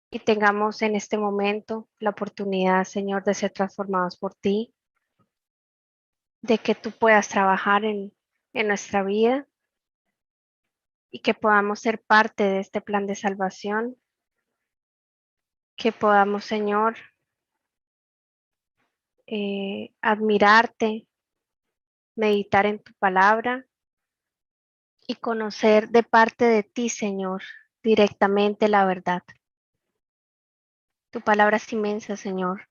y tengamos en este momento la oportunidad, Señor, de ser transformados por ti, de que tú puedas trabajar en nuestra vida y que podamos ser parte de este plan de salvación, que podamos, Señor, admirarte, meditar en tu palabra y conocer de parte de ti, Señor, directamente la verdad. Tu palabra es inmensa, Señor.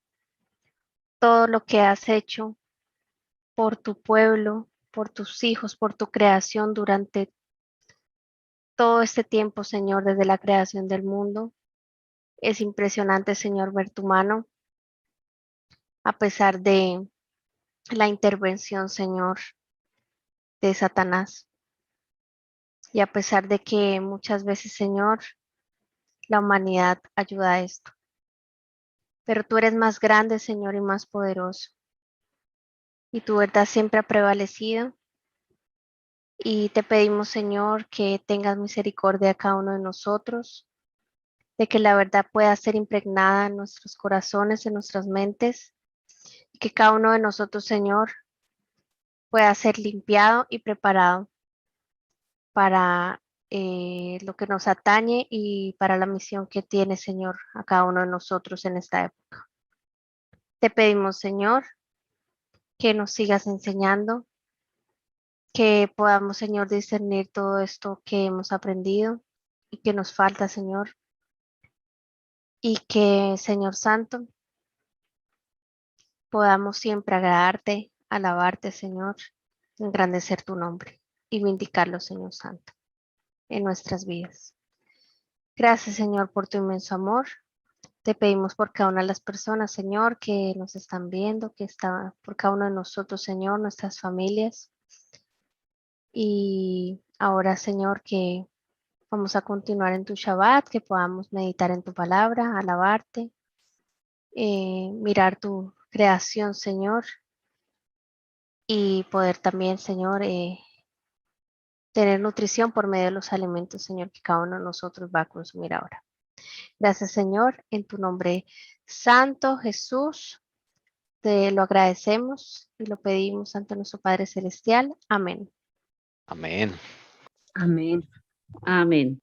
Todo lo que has hecho por tu pueblo, por tus hijos, por tu creación durante todo este tiempo, Señor, desde la creación del mundo. Es impresionante, Señor, ver tu mano, a pesar de la intervención, Señor, de Satanás. Y a pesar de que muchas veces, Señor, la humanidad ayuda a esto. Pero tú eres más grande, Señor, y más poderoso. Y tu verdad siempre ha prevalecido. Y te pedimos, Señor, que tengas misericordia a cada uno de nosotros, de que la verdad pueda ser impregnada en nuestros corazones, en nuestras mentes, y que cada uno de nosotros, Señor, pueda ser limpiado y preparado para lo que nos atañe y para la misión que tiene, Señor, a cada uno de nosotros en esta época. Te pedimos, Señor, que nos sigas enseñando, que podamos, Señor, discernir todo esto que hemos aprendido y que nos falta, Señor, y que, Señor Santo, podamos siempre agradarte, alabarte, Señor, engrandecer tu nombre y vindicarlo, Señor Santo, en nuestras vidas. Gracias, Señor, por tu inmenso amor. Te pedimos por cada una de las personas, Señor, que nos están viendo, que está por cada uno de nosotros, Señor, nuestras familias. Y ahora, Señor, que vamos a continuar en tu Shabbat, que podamos meditar en tu palabra, alabarte, mirar tu creación, Señor, y poder también, Señor, tener nutrición por medio de los alimentos, Señor, que cada uno de nosotros va a consumir ahora. Gracias, Señor, en tu nombre santo, Jesús, te lo agradecemos y lo pedimos ante nuestro Padre Celestial. Amén. Amén. Amén. Amén.